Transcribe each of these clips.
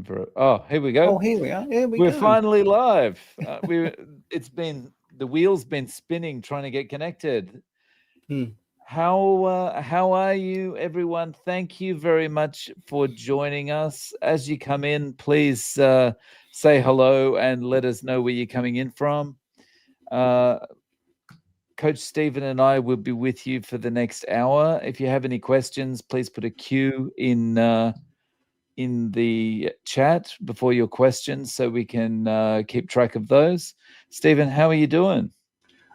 for. Oh, here we go. Oh, here we are. Here we We're go. finally live. The wheel's been spinning trying to get connected. How are you, everyone? Thank you very much for joining us. As you come in, please say hello and let us know where you're coming in from. Coach Stephen and I will be with you for the next hour. If you have any questions, please put a Q in the chat before your questions so we can keep track of those. Stephen, how are you doing?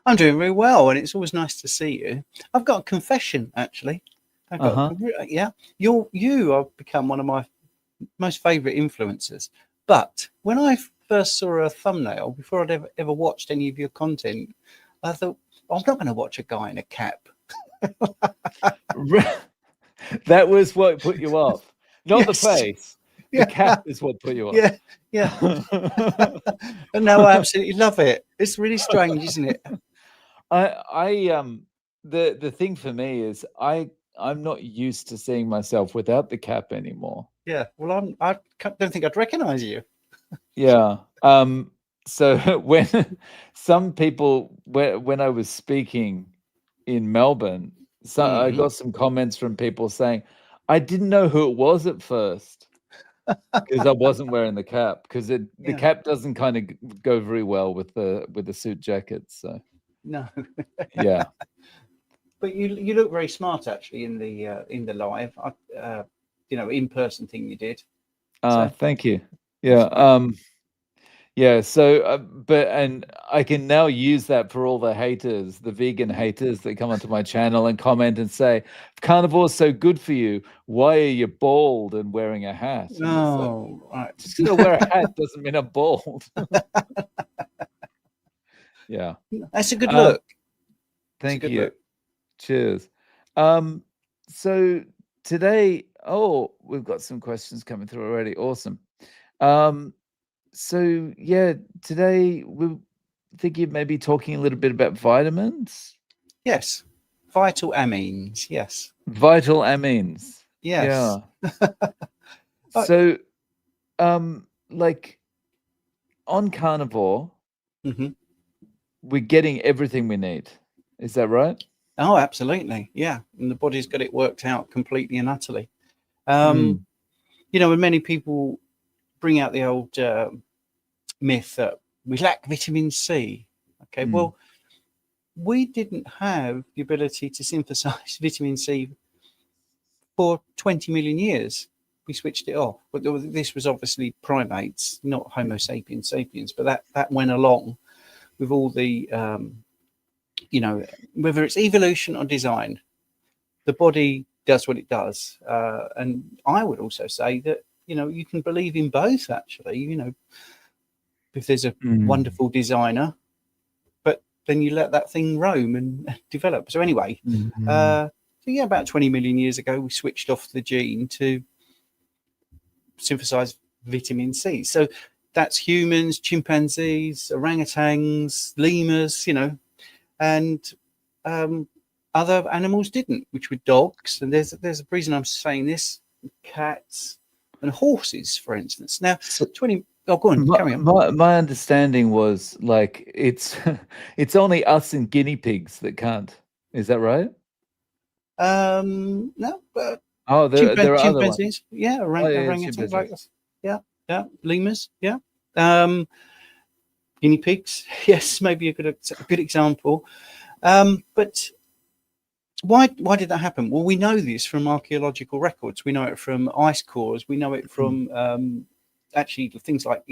I'm doing very well, and it's always nice to see you. I've got a confession, actually. Yeah, you have become one of my most favourite influencers. But when I first saw a thumbnail, before I'd ever watched any of your content, I thought, I'm not going to watch a guy in a cap. That was what put you off. Not Yes. the face. The cap is what put you off. Yeah. And now I absolutely love it. It's really strange, isn't it? The thing for me is I'm not used to seeing myself without the cap anymore. Yeah. Well, I don't think I'd recognise you. Yeah. So when some people, when I was speaking in Melbourne, I got some comments from people saying, I didn't know who it was at first because I wasn't wearing the cap, because the cap doesn't kind of go very well with the suit jacket. So no. Yeah. But you look very smart actually in the live, in-person thing you did. Thank you. Yeah. Yeah. So, and I can now use that for all the haters, the vegan haters that come onto my channel and comment and say, carnivore is so good for you, why are you bald and wearing a hat? Oh, right. Just because I wear a hat doesn't mean I'm bald. Yeah. That's a good look. Thank you. Cheers. So today, we've got some questions coming through already. Awesome. So yeah, today we're thinking of maybe talking a little bit about vitamins. Yes. Vital amines. Yes. Vital amines. Yes. Yeah. So, like on carnivore, we're getting everything we need. Is that right? Oh, absolutely. Yeah. And the body's got it worked out completely and utterly. When many people bring out the old myth that we lack vitamin C. Okay, well, we didn't have the ability to synthesize vitamin C for 20 million years. We switched it off. But this was obviously primates, not Homo sapiens sapiens, but that went along with all the, whether it's evolution or design, the body does what it does. And I would also say that, you can believe in both, actually, if there's a wonderful designer, but then you let that thing roam and develop. So anyway, about 20 million years ago, we switched off the gene to synthesize vitamin C. So that's humans, chimpanzees, orangutans, lemurs, and other animals didn't, which were dogs. And there's a reason I'm saying this: cats and horses, for instance. Now, 20. Oh, go on, carry on. My understanding was like it's only us and guinea pigs that can't. Is that right? No, but there are other ones. Chimpanzees, yeah, orangutans like us, yeah, lemurs, yeah, guinea pigs, yes, maybe a good example. But why did that happen? Well, we know this from archaeological records. We know it from ice cores. We know it from actually things like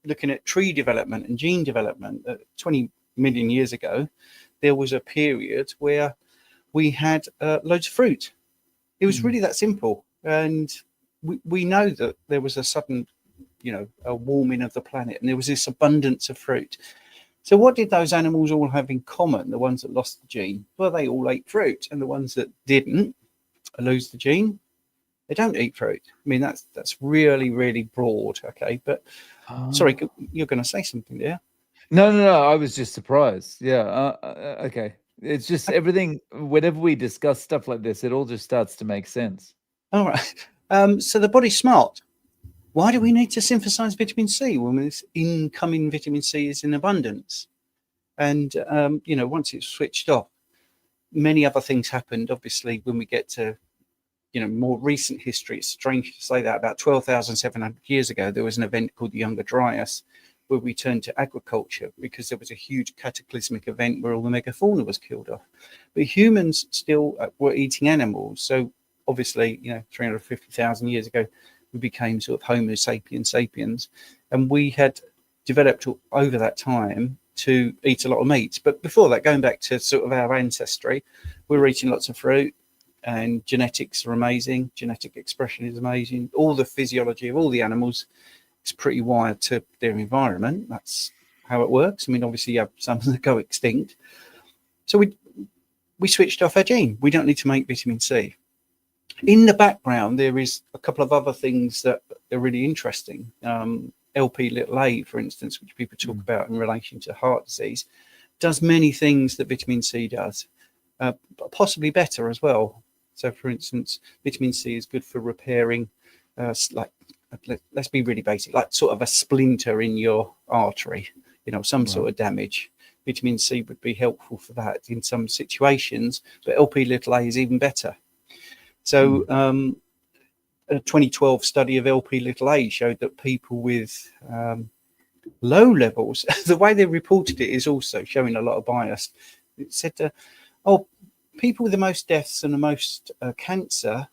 looking at tree development and gene development. 20 million years ago, there was a period where we had loads of fruit. It was really that simple. And we know that there was a sudden, a warming of the planet, and there was this abundance of fruit. So what did those animals all have in common, the ones that lost the gene? Well, they all ate fruit, and the ones that didn't lose the gene, they don't eat fruit. I mean, that's really, really broad, okay? But sorry, you're going to say something there. No, I was just surprised. Yeah, okay. It's just everything, whenever we discuss stuff like this, it all just starts to make sense. All right. So the body's smart. Why do we need to synthesize vitamin C when this incoming vitamin C is in abundance? And, once it's switched off, many other things happened. Obviously, when we get to, more recent history, it's strange to say that about 12,700 years ago, there was an event called the Younger Dryas, where we turned to agriculture because there was a huge cataclysmic event where all the megafauna was killed off. But humans still were eating animals. So obviously, 350,000 years ago, we became sort of Homo sapiens sapiens, and we had developed over that time to eat a lot of meat. But before that, going back to sort of our ancestry, we were eating lots of fruit, and genetics are amazing. Genetic expression is amazing. All the physiology of all the animals is pretty wired to their environment. That's how it works. I mean, obviously you have some that go extinct. So we switched off our gene. We don't need to make vitamin C. In the background, there is a couple of other things that are really interesting. Lp(a), for instance, which people talk about in relation to heart disease, does many things that vitamin C does, possibly better as well. So, for instance, vitamin C is good for repairing, let's be really basic, like sort of a splinter in your artery, some sort of damage. Vitamin C would be helpful for that in some situations, but Lp(a) is even better. So a 2012 study of Lp(a) showed that people with low levels, the way they reported it is also showing a lot of bias. It said, people with the most deaths and the most cancer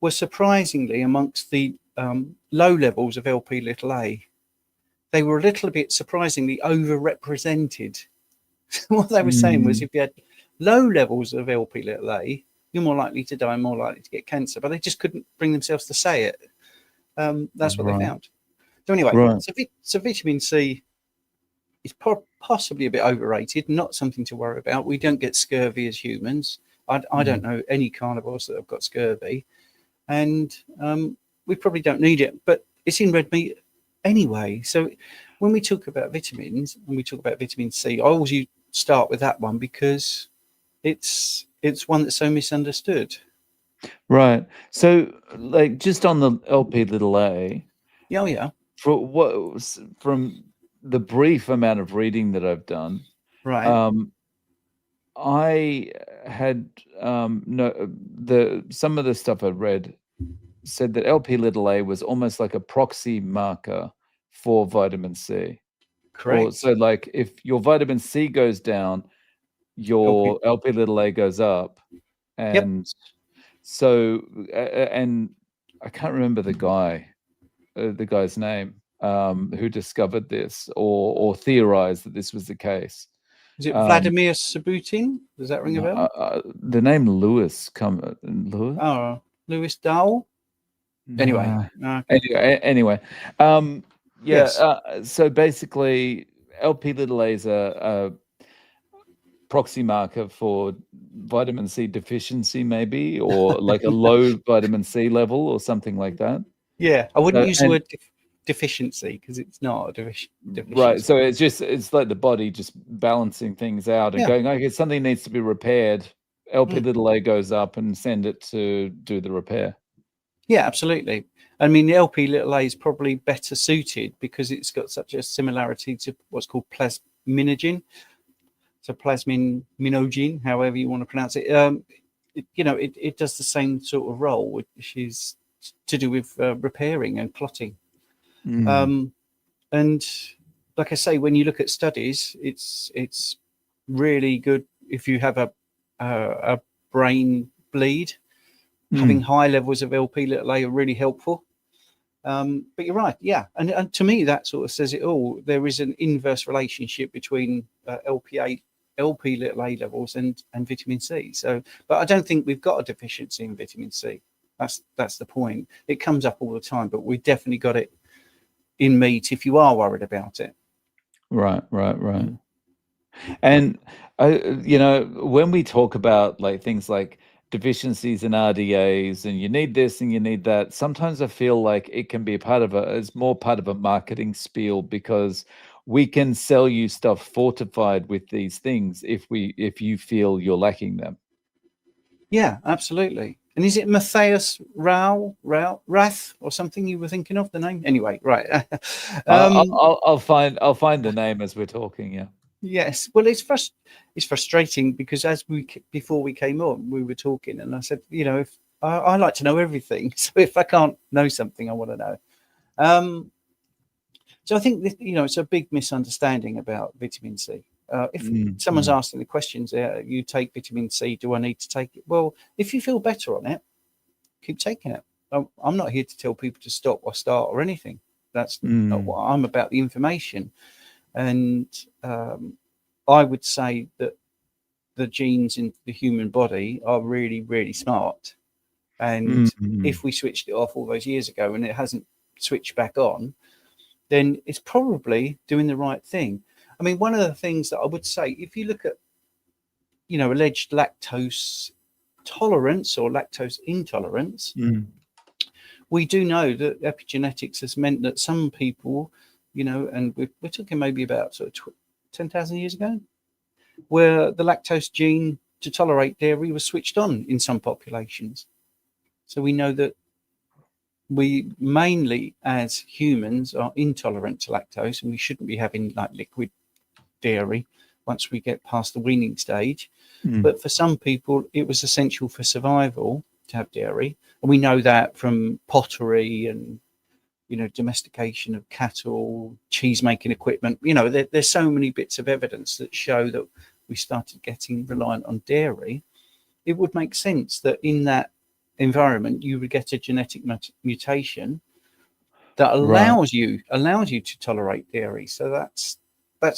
were surprisingly amongst the low levels of Lp(a). They were a little bit surprisingly overrepresented. What they were saying was, if you had low levels of Lp(a), you're more likely to die, more likely to get cancer. But they just couldn't bring themselves to say it. That's what they found. So anyway, so vitamin C is possibly a bit overrated, not something to worry about. We don't get scurvy as humans. I don't know any carnivores that have got scurvy. And we probably don't need it, but it's in red meat anyway. So when we talk about vitamins, when we talk about vitamin C, I always start with that one because it's one that's so misunderstood. Right. So, like, just on the Lp(a), Yeah. from the brief amount of reading that I've done, Right. I had some of the stuff I read said that Lp(a) was almost like a proxy marker for vitamin C. Correct. So, like, if your vitamin C goes down, your Lp(a) goes up, and so and I can't remember the guy's name who discovered this or theorized that this was the case. Is it Vladimir Subutin? Does that ring a bell? The name Lewis Lewis? Oh, Lewis Dahl. Anyway. Anyway. So basically, Lp(a) is a proxy marker for vitamin C deficiency, maybe, or like a low vitamin C level or something like that. Yeah, I wouldn't use the word deficiency because it's not a deficiency. Right. So it's like the body just balancing things out and going, okay, something needs to be repaired. Lp(a) goes up and send it to do the repair. Yeah, absolutely. I mean, the Lp(a) is probably better suited because it's got such a similarity to what's called plasminogen. So plasminogen, however you want to pronounce it, it does the same sort of role, which is to do with repairing and clotting. And like I say, when you look at studies, it's really good if you have a brain bleed. Having high levels of Lp(a) are really helpful. But you're right, yeah. And to me, that sort of says it all. There is an inverse relationship between Lp(a) levels and vitamin C. So, but I don't think we've got a deficiency in vitamin C. That's the point. It comes up all the time, but we definitely got it in meat if you are worried about it. Right. And when we talk about like things like deficiencies in RDAs and you need this and you need that, sometimes I feel like it can be it's more part of a marketing spiel because we can sell you stuff fortified with these things if you feel you're lacking them. Yeah, absolutely. And is it Matthias Rath or something you were thinking of the name? Anyway, right. I'll find the name as we're talking. Yeah. Yes. Well, it's frustrating because before we came on, we were talking, and I said, if I like to know everything, so if I can't know something, I want to know. So I think that, it's a big misunderstanding about vitamin C. If someone's asking the questions, you take vitamin C, do I need to take it? Well, if you feel better on it, keep taking it. I'm not here to tell people to stop or start or anything. That's not what I'm about. The information, and I would say that the genes in the human body are really, really smart. And if we switched it off all those years ago and it hasn't switched back on, then it's probably doing the right thing. I mean, one of the things that I would say, if you look at, alleged lactose tolerance or lactose intolerance, we do know that epigenetics has meant that some people, and we're talking maybe about sort of 10,000 years ago, where the lactose gene to tolerate dairy was switched on in some populations. So we know that we mainly as humans are intolerant to lactose, and we shouldn't be having like liquid dairy once we get past the weaning stage. But for some people, it was essential for survival to have dairy. And we know that from pottery and, domestication of cattle, cheese making equipment. There's so many bits of evidence that show that we started getting reliant on dairy. It would make sense that in that environment you would get a genetic mutation that allows you to tolerate dairy. So that's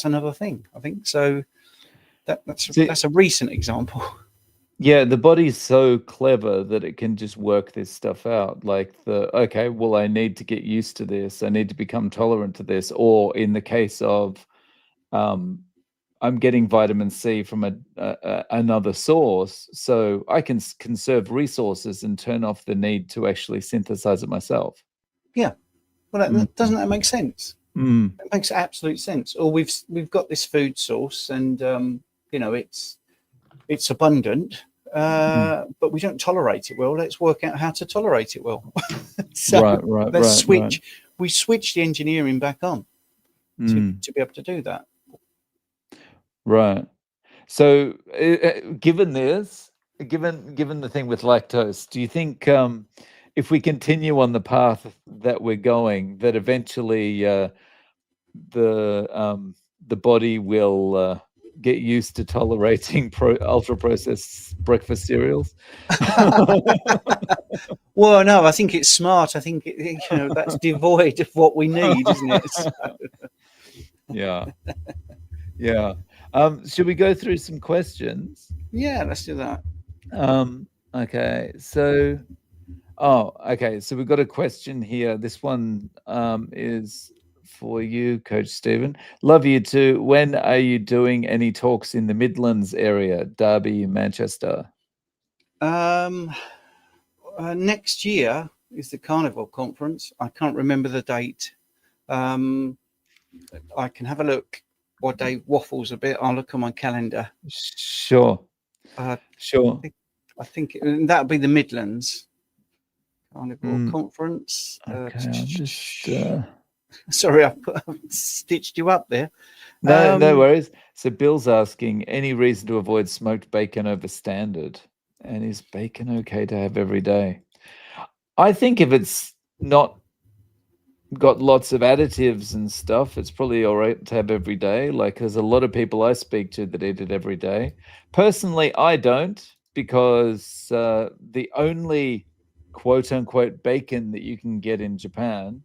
another thing, I think. So that's a recent example. Yeah, the body's so clever that it can just work this stuff out. Like okay, well, I need to get used to this. I need to become tolerant to this. Or in the case of, I'm getting vitamin C from another source, so I can conserve resources and turn off the need to actually synthesize it myself. Yeah. Well, doesn't that make sense? It makes absolute sense. Or we've got this food source, and it's abundant, but we don't tolerate it well. Let's work out how to tolerate it well. So let's switch. We switch the engineering back on to be able to do that. Right. So, given this, given the thing with lactose, do you think, if we continue on the path that we're going, that eventually the body will get used to tolerating ultra processed breakfast cereals? Well, no, I think it's smart. I think that's devoid of what we need, isn't it? So. Yeah. Should we go through some questions? Yeah, let's do that. Okay. So we've got a question here. This one is for you, Coach Stephen. Love you too. When are you doing any talks in the Midlands area, Derby, Manchester? Next year is the Carnivore conference. I can't remember the date. I can have a look. What day waffles a bit? I'll look on my calendar. Sure. Sure. I think that'll be the Midlands Carnivore conference. Okay, sorry, I stitched you up there. No worries. So Bill's asking, any reason to avoid smoked bacon over standard? And is bacon okay to have every day? I think if it's not got lots of additives and stuff, it's probably all right to have every day. Like, there's a lot of people I speak to that eat it every day. Personally, I don't, because the only quote unquote bacon that you can get in Japan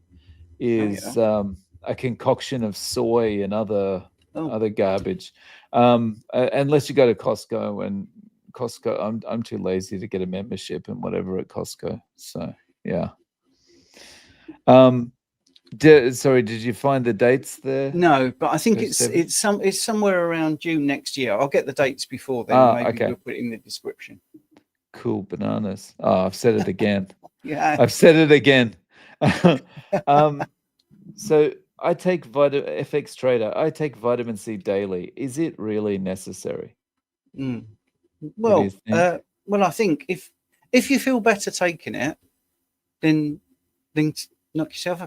is a concoction of soy and other garbage. Unless you go to Costco, and Costco, I'm too lazy to get a membership and whatever at Costco. So yeah. Sorry, did you find the dates there? No, but I think it's somewhere around June next year. I'll get the dates before then. Maybe we'll put it in the description. Cool bananas. Oh, I've said it again. Yeah, I've said it again. So I take FX Trader. I take vitamin C daily. Is it really necessary? Well, I think If you feel better taking it, then knock yourself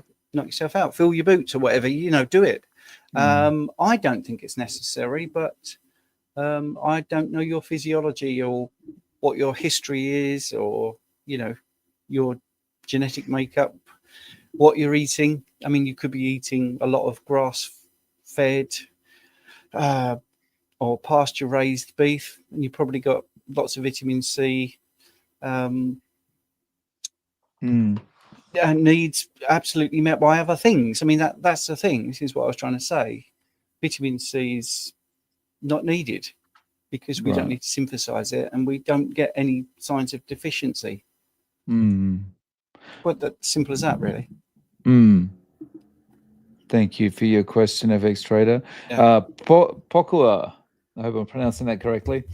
out, fill your boots or whatever, do it. I don't think it's necessary, but I don't know your physiology or what your history is, or your genetic makeup, what you're eating. I mean, you could be eating a lot of grass-fed or pasture-raised beef, and you probably got lots of vitamin C. Needs absolutely met by other things. I mean, that's the thing. This is what I was trying to say. Vitamin C is not needed because we don't need to synthesize it, and we don't get any signs of deficiency. Well, that's simple as that, really. Thank you for your question, FX Trader. Pokua, I hope I'm pronouncing that correctly.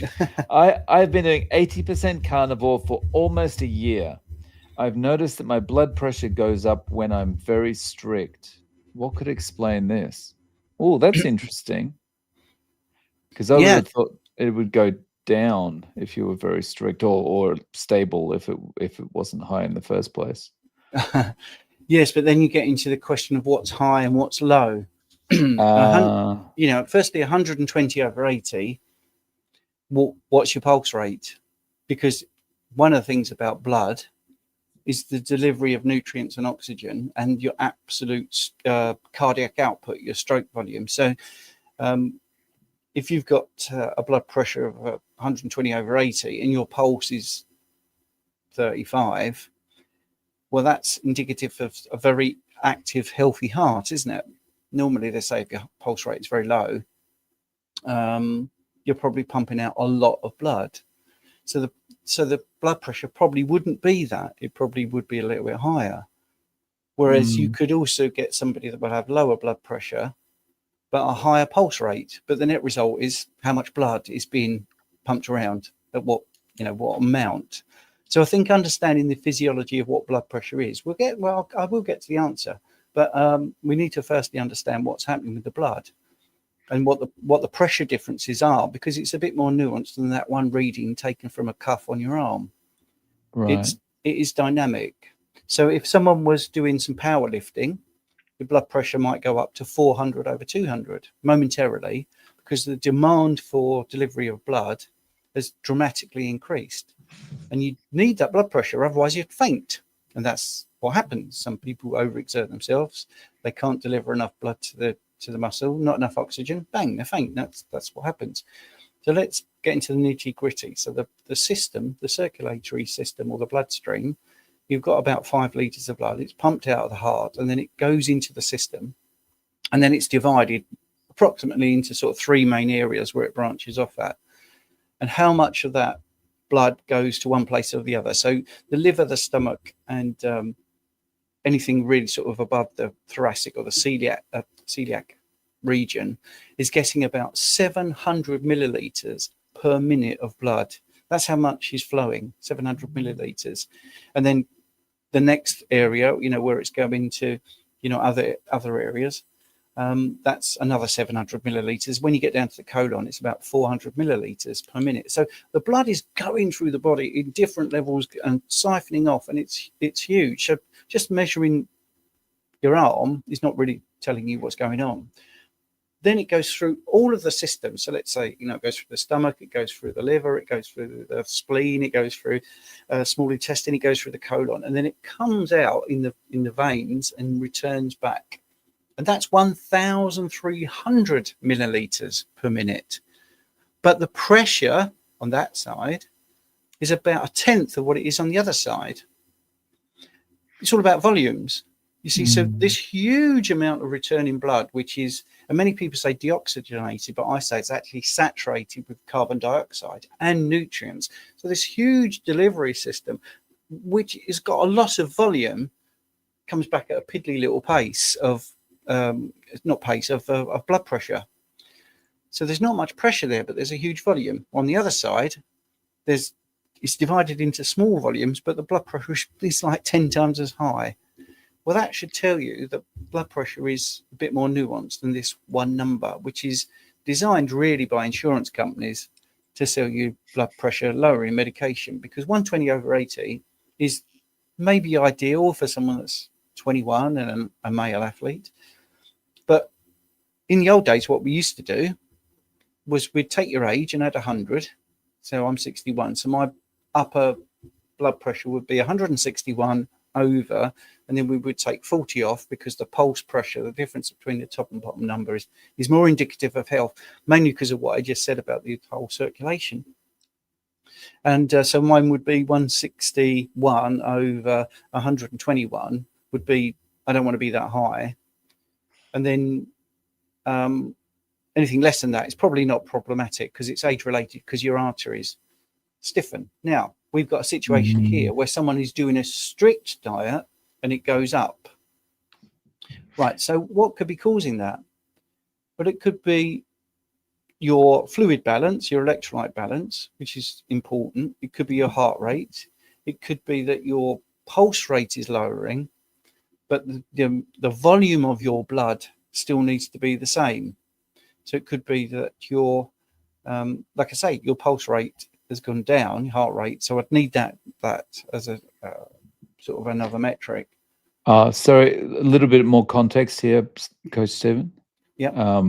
I've been doing 80% carnivore for almost a year. I've noticed that my blood pressure goes up when I'm very strict. What could explain this? Oh, that's interesting. Because I would have thought it would go down if you were very strict, or stable if it wasn't high in the first place. Yes, but then you get into the question of what's high and what's low. Firstly, 120 over 80. What's your pulse rate? Because one of the things about blood is the delivery of nutrients and oxygen, and your absolute cardiac output, your stroke volume. So if you've got a blood pressure of 120 over 80 and your pulse is 35, well, that's indicative of a very active, healthy heart, isn't it? Normally, they say if your pulse rate is very low, you're probably pumping out a lot of blood. So the blood pressure probably wouldn't be that. It probably would be a little bit higher. Whereas you could also get somebody that will have lower blood pressure, but a higher pulse rate. But the net result is how much blood is being pumped around at what amount. So I think understanding the physiology of what blood pressure is, I will get to the answer, but we need to firstly understand what's happening with the blood and what the pressure differences are, because it's a bit more nuanced than that one reading taken from a cuff on your arm. It is dynamic. So if someone was doing some powerlifting, the blood pressure might go up to 400 over 200 momentarily, because the demand for delivery of blood has dramatically increased. And you need that blood pressure, otherwise you'd faint. And that's what happens. Some people overexert themselves. They can't deliver enough blood to the muscle, not enough oxygen, bang, they faint. That's what happens. So let's get into the nitty gritty. So the system, the circulatory system, or the bloodstream, you've got about 5 liters of blood. It's pumped out of the heart, and then it goes into the system, and then it's divided approximately into sort of 3 main areas where it branches off at. And how much of that blood goes to one place or the other? So the liver, the stomach, and anything really sort of above the thoracic or the celiac region is getting about 700 milliliters per minute of blood. That's how much is flowing, 700 milliliters. And then the next area, where it's going to, other areas, that's another 700 milliliters. When you get down to the colon, it's about 400 milliliters per minute. So the blood is going through the body in different levels and siphoning off, and it's huge. So just measuring your arm is not really telling you what's going on. Then it goes through all of the systems. So let's say, it goes through the stomach, it goes through the liver, it goes through the spleen, it goes through small intestine, it goes through the colon, and then it comes out in the veins and returns back. And that's 1,300 milliliters per minute. But the pressure on that side is about a tenth of what it is on the other side. It's all about volumes. You see, so this huge amount of returning blood, which is, and many people say deoxygenated, but I say it's actually saturated with carbon dioxide and nutrients. So this huge delivery system, which has got a lot of volume, comes back at a piddly little pace of, of blood pressure. So there's not much pressure there, but there's a huge volume. On the other side, it's divided into small volumes, but the blood pressure is like 10 times as high. Well, that should tell you that blood pressure is a bit more nuanced than this one number, which is designed really by insurance companies to sell you blood pressure lowering medication, because 120/80 is maybe ideal for someone that's 21 and a male athlete. But in the old days, what we used to do was we'd take your age and add 100. So I'm 61. So my upper blood pressure would be 161 over, and then we would take 40 off, because the pulse pressure, the difference between the top and bottom number is more indicative of health, mainly because of what I just said about the whole circulation. And so mine would be 161 over 121 would be, I don't want to be that high. And then anything less than that is probably not problematic, because it's age related, because your arteries stiffen. Now, we've got a situation here where someone is doing a strict diet and it goes up. Right, so what could be causing that? Well, it could be your fluid balance, your electrolyte balance, which is important. It could be your heart rate. It could be that your pulse rate is lowering, but the volume of your blood still needs to be the same. So it could be that your, like I say, your pulse rate has gone down, your heart rate. So I'd need that as a sort of another metric. Sorry, a little bit more context here, Coach Stephen. Yeah.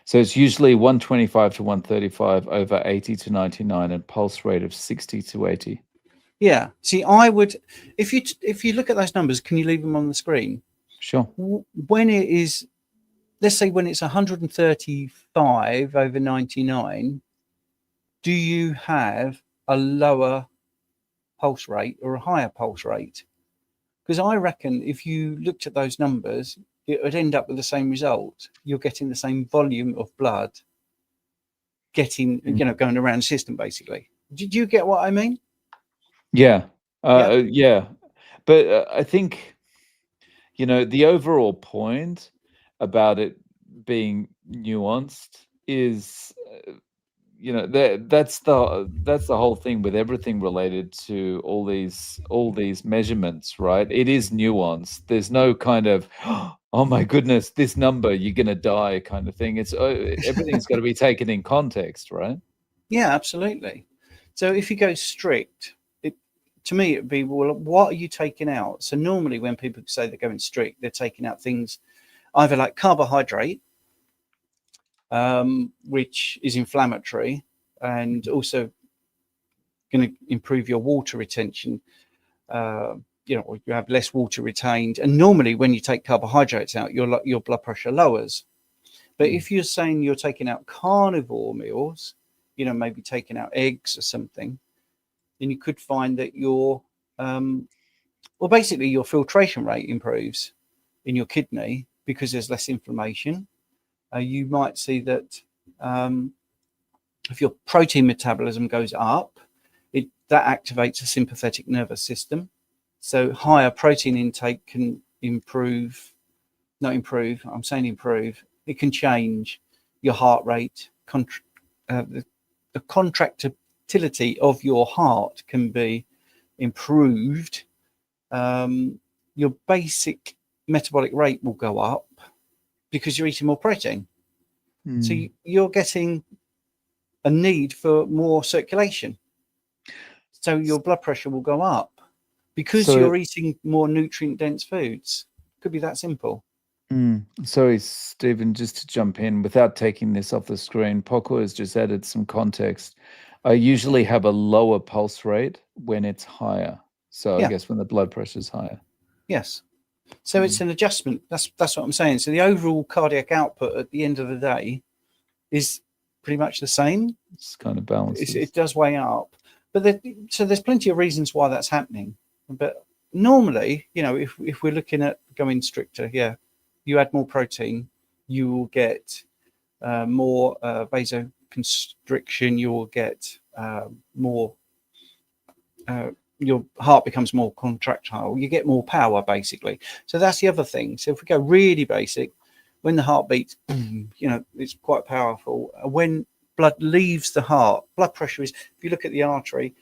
So it's usually 125 to 135 over 80 to 99, and pulse rate of 60 to 80. Yeah. See, I would, if you look at those numbers, can you leave them on the screen? Sure. When it is, let's say when it's 135 over 99, do you have a lower pulse rate or a higher pulse rate? Because I reckon if you looked at those numbers, it would end up with the same result. You're getting the same volume of blood going around the system, basically. Did you get what I mean? Yeah. Yeah. But I think, the overall point about it being nuanced is, that's the whole thing with everything related to all these measurements, right? It is nuanced. There's no kind of, oh my goodness, this number, you're gonna die kind of thing. It's everything's got to be taken in context, right? Yeah, absolutely. So if you go strict, to me it would be, well, what are you taking out? So normally when people say they're going strict, they're taking out things either like carbohydrate, which is inflammatory and also going to improve your water retention. You have less water retained, and normally when you take carbohydrates out, your blood pressure lowers. But if you're saying you're taking out carnivore meals, maybe taking out eggs or something, then you could find that basically your filtration rate improves in your kidney because there's less inflammation. You might see that if your protein metabolism goes up, that activates the sympathetic nervous system. So higher protein intake can improve. It can change your heart rate. The contractility of your heart can be improved. Your basic metabolic rate will go up because you're eating more protein. So you're getting a need for more circulation. So your blood pressure will go up because you're eating more nutrient-dense foods. Could be that simple. Sorry, Stephen, just to jump in, without taking this off the screen, Poco has just added some context. I usually have a lower pulse rate when it's higher. So I guess when the blood pressure is higher. Yes. So it's an adjustment. That's what I'm saying. So the overall cardiac output at the end of the day is pretty much the same. It's kind of balanced. It does weigh up. But there's plenty of reasons why that's happening. But normally, if we're looking at going stricter, you add more protein, you will get more vasoconstriction, you will get more, your heart becomes more contractile, you get more power, basically. So that's the other thing. So if we go really basic, when the heart beats, it's quite powerful. When blood leaves the heart, blood pressure is, if you look at the artery,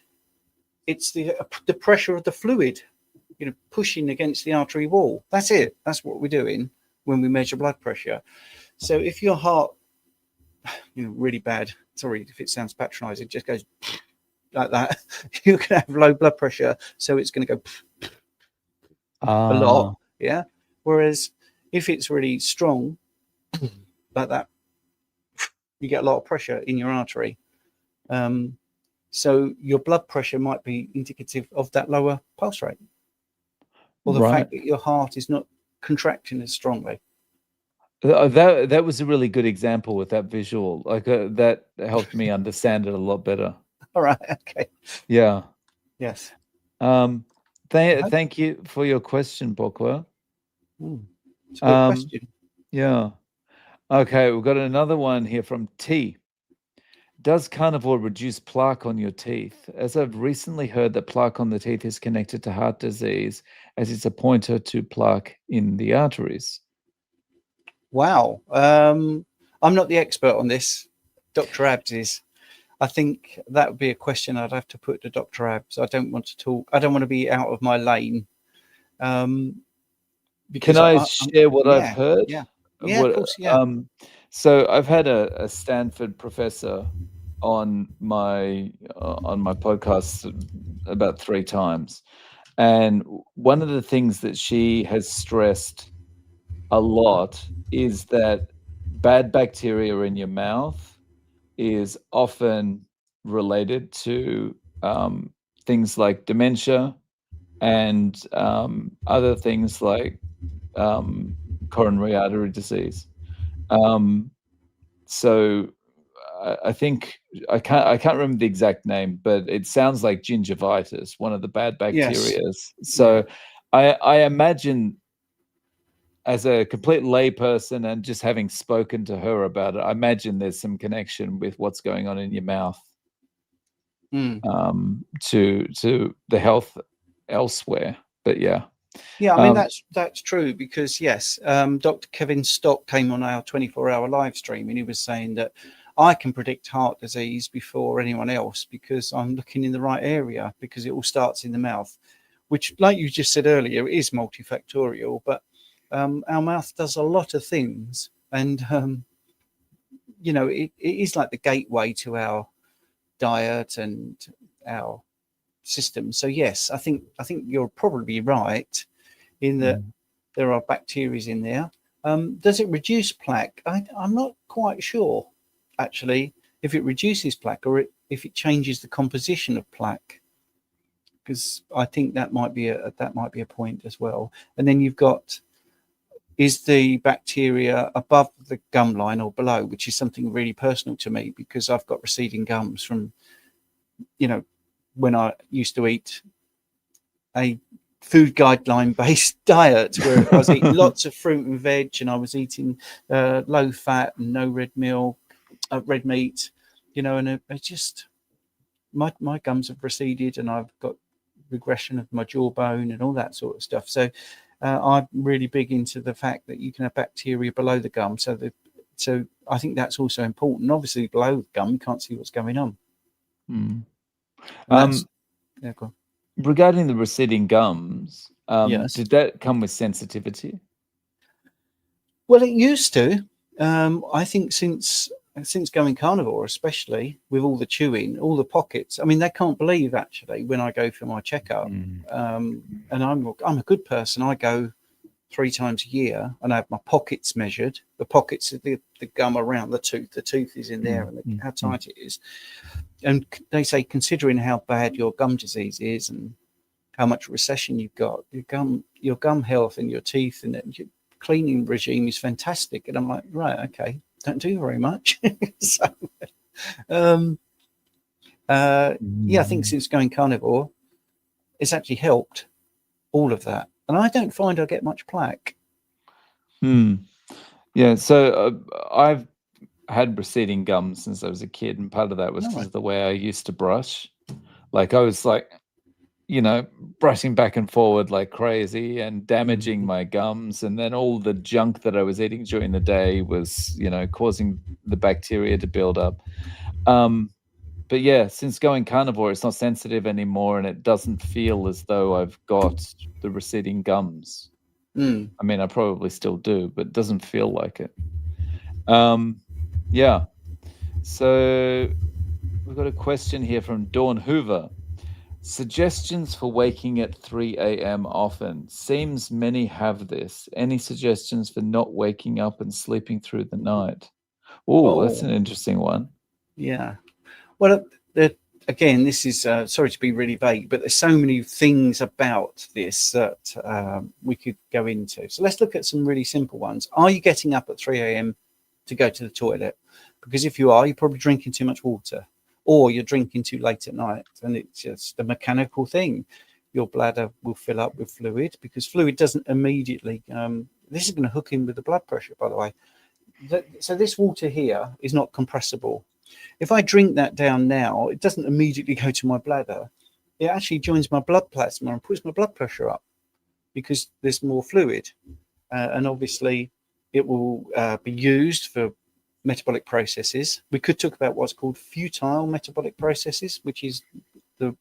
it's the pressure of the fluid, pushing against the artery wall. That's it. That's what we're doing when we measure blood pressure. So if your heart, really bad sorry if it sounds patronizing, just goes like that, you're going to have low blood pressure. So it's going to go a lot. Yeah. Whereas if it's really strong like that, you get a lot of pressure in your artery. So your blood pressure might be indicative of that lower pulse rate, or the fact that your heart is not contracting as strongly. That was a really good example with that visual. Like that helped me understand it a lot better. All right. Okay. Yeah. Yes. Thank you for your question, Bokwa. It's a good question. Yeah. Okay, we've got another one here from T. Does carnivore reduce plaque on your teeth? As I've recently heard that plaque on the teeth is connected to heart disease, as it's a pointer to plaque in the arteries. Wow. I'm not the expert on this. Dr. Abs is. I think that would be a question I'd have to put to Dr. Abs. I don't want to talk. I don't want to be out of my lane. Can I share what I've heard? Yeah. Yeah, of course. Yeah. So I've had a Stanford professor on my podcast about 3 times, and one of the things that she has stressed a lot is that bad bacteria in your mouth is often related to things like dementia and other things like coronary artery disease. So I think I can't remember the exact name, but it sounds like gingivitis, one of the bad bacteria. Yes. So I imagine, as a complete layperson and just having spoken to her about it, I imagine there's some connection with what's going on in your mouth to the health elsewhere. But yeah. Yeah, I mean, that's true because, yes, Dr. Kevin Stock came on our 24-hour live stream and he was saying that I can predict heart disease before anyone else because I'm looking in the right area, because it all starts in the mouth, which, like you just said earlier, is multifactorial. But our mouth does a lot of things. And, it is like the gateway to our diet and our system. So, yes, I think you're probably right in that there are bacteria in there. Does it reduce plaque? I'm not quite sure, actually, if it reduces plaque or if it changes the composition of plaque, because I think that might be a point as well. And then you've got, is the bacteria above the gum line or below, which is something really personal to me because I've got receding gums from, when I used to eat a food guideline based diet where I was eating lots of fruit and veg, and I was eating low fat and no red meat, and it just my gums have receded and I've got regression of my jawbone and all that sort of stuff. So I'm really big into the fact that you can have bacteria below the gum. So I think that's also important. Obviously, below the gum, you can't see what's going on. Yeah, go on. Regarding the receding gums, yes. Did that come with sensitivity? Well, it used to. I think since going carnivore, especially with all the chewing, all the pockets. I mean, they can't believe actually when I go for my checkup. And I'm a good person. I go 3 times a year and I have my pockets measured. The pockets of the gum around the tooth. The tooth is in there and how tight it is. And they say, considering how bad your gum disease is and how much recession you've got, your gum health and your teeth and your cleaning regime is fantastic. And I'm like, right, okay, don't do very much. So, I think since going carnivore, it's actually helped all of that. And I don't find I get much plaque. Yeah, so I've had receding gums since I was a kid, and part of that was because of the way I used to brush. Like I was like, brushing back and forward like crazy and damaging my gums, and then all the junk that I was eating during the day was, causing the bacteria to build up. But yeah, since going carnivore, it's not sensitive anymore, and it doesn't feel as though I've got the receding gums. I mean, I probably still do, but it doesn't feel like it. Yeah. So we've got a question here from Dawn Hoover. Suggestions for waking at 3 a.m. often. Seems many have this. Any suggestions for not waking up and sleeping through the night? Oh, that's an interesting one. Yeah. Well, again, this is sorry to be really vague, but there's so many things about this that we could go into. So let's look at some really simple ones. Are you getting up at 3 a.m. to go to the toilet? Because if you are, you're probably drinking too much water, or you're drinking too late at night, and it's just a mechanical thing. Your bladder will fill up with fluid because fluid doesn't immediately. This is going to hook in with the blood pressure, by the way. So this water here is not compressible. If I drink that down now, it doesn't immediately go to my bladder. It actually joins my blood plasma and puts my blood pressure up because there's more fluid. And obviously, it will be used for metabolic processes. We could talk about what's called futile metabolic processes, which is the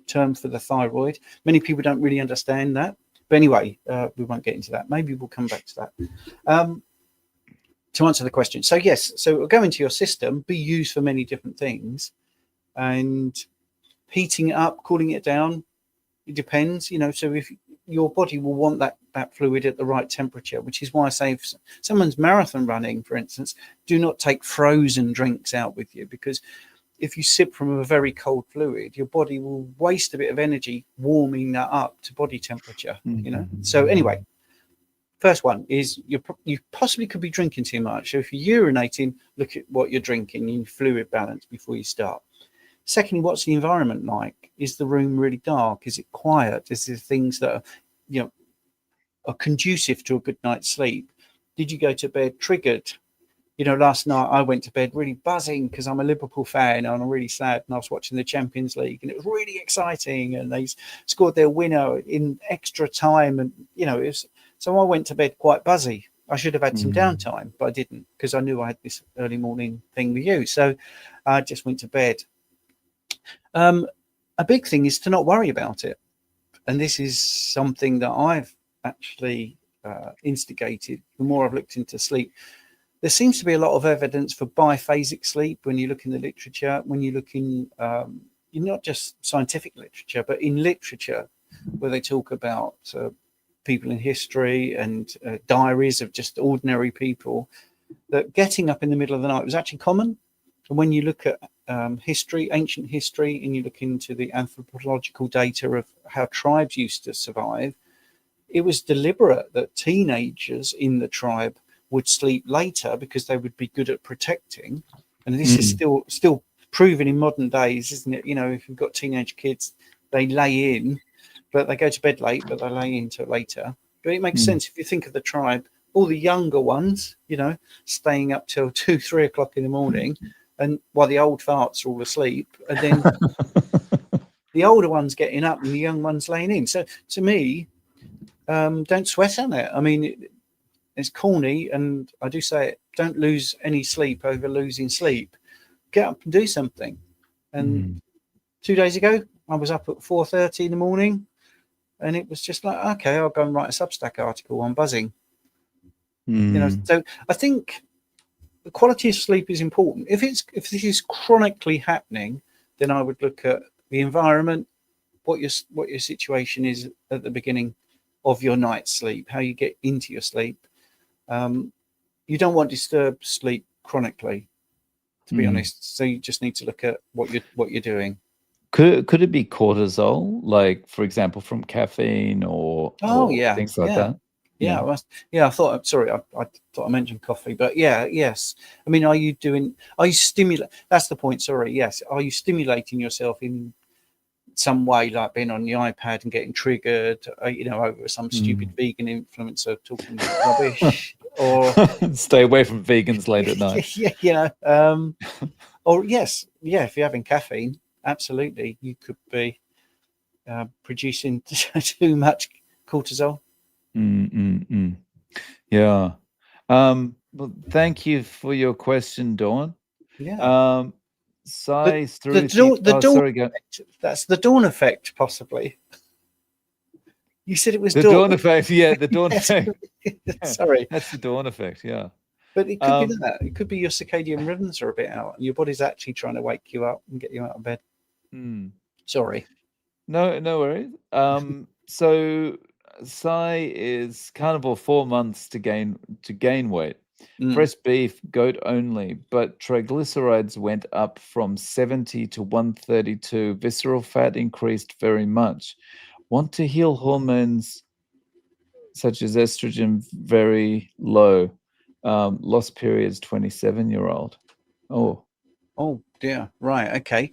term for the thyroid. Many people don't really understand that. But anyway, we won't get into that. Maybe we'll come back to that. To answer the question, so yes, so it'll go into your system, be used for many different things, and heating it up, cooling it down, it depends, so if your body will want that fluid at the right temperature, which is why I say if someone's marathon running, for instance, do not take frozen drinks out with you, because if you sip from a very cold fluid, your body will waste a bit of energy warming that up to body temperature, So anyway, first one is you possibly could be drinking too much. So if you're urinating, look at what you're drinking, your fluid balance before you start. Secondly, what's the environment like? Is the room really dark? Is it quiet? Is there things that are conducive to a good night's sleep? Did you go to bed triggered? Last night I went to bed really buzzing because I'm a Liverpool fan and I'm really sad, and I was watching the Champions League and it was really exciting and they scored their winner in extra time, and so I went to bed quite buzzy. I should have had some downtime, but I didn't because I knew I had this early morning thing with you. So I just went to bed. A big thing is to not worry about it. And this is something that I've actually instigated. The more I've looked into sleep, there seems to be a lot of evidence for biphasic sleep when you look in the literature, when you look in not just scientific literature, but in literature where they talk about people in history and diaries of just ordinary people, that getting up in the middle of the night was actually common. And when you look at history, ancient history, and you look into the anthropological data of how tribes used to survive, it was deliberate that teenagers in the tribe would sleep later because they would be good at protecting. And this is still proven in modern days, isn't it? If you've got teenage kids, they lay in, but they go to bed late, but they lay in till later. But it makes sense if you think of the tribe, all the younger ones, staying up till 2-3 o'clock in the morning, and while the old farts are all asleep, and then the older ones getting up and the young ones laying in. So to me, don't sweat on it. I mean, it's corny, and I do say it, don't lose any sleep over losing sleep. Get up and do something. And 2 days ago, I was up at 4:30 in the morning, and it was just like, okay, I'll go and write a Substack article on buzzing. So I think the quality of sleep is important. If this is chronically happening, then I would look at the environment, what your situation is at the beginning of your night's sleep, how you get into your sleep. You don't want disturbed sleep chronically, to be honest. So you just need to look at what you're doing. Could it be cortisol, like for example from caffeine or things like that? I thought. Sorry, I thought I mentioned coffee, but yes. I mean, are you stimulating? That's the point. Sorry. Yes. Are you stimulating yourself in some way, like being on the iPad and getting triggered, over some stupid vegan influencer talking rubbish, or stay away from vegans late at night? Or yes, if you're having caffeine, absolutely, you could be producing too much cortisol. Yeah. Well, thank you for your question, Dawn. Yeah. Size through. That's the dawn effect, possibly. You said it was the dawn effect. Yeah, the dawn effect. Sorry, that's the dawn effect. Yeah. But it could be that. It could be your circadian rhythms are a bit out, and your body's actually trying to wake you up and get you out of bed. Sorry. No worries. So Sai is carnivore 4 months to gain weight. Fresh beef, goat only, but triglycerides went up from 70 to 132. Visceral fat increased very much. Want to heal hormones such as estrogen very low. Lost periods 27-year-old. Oh dear. Right. Okay.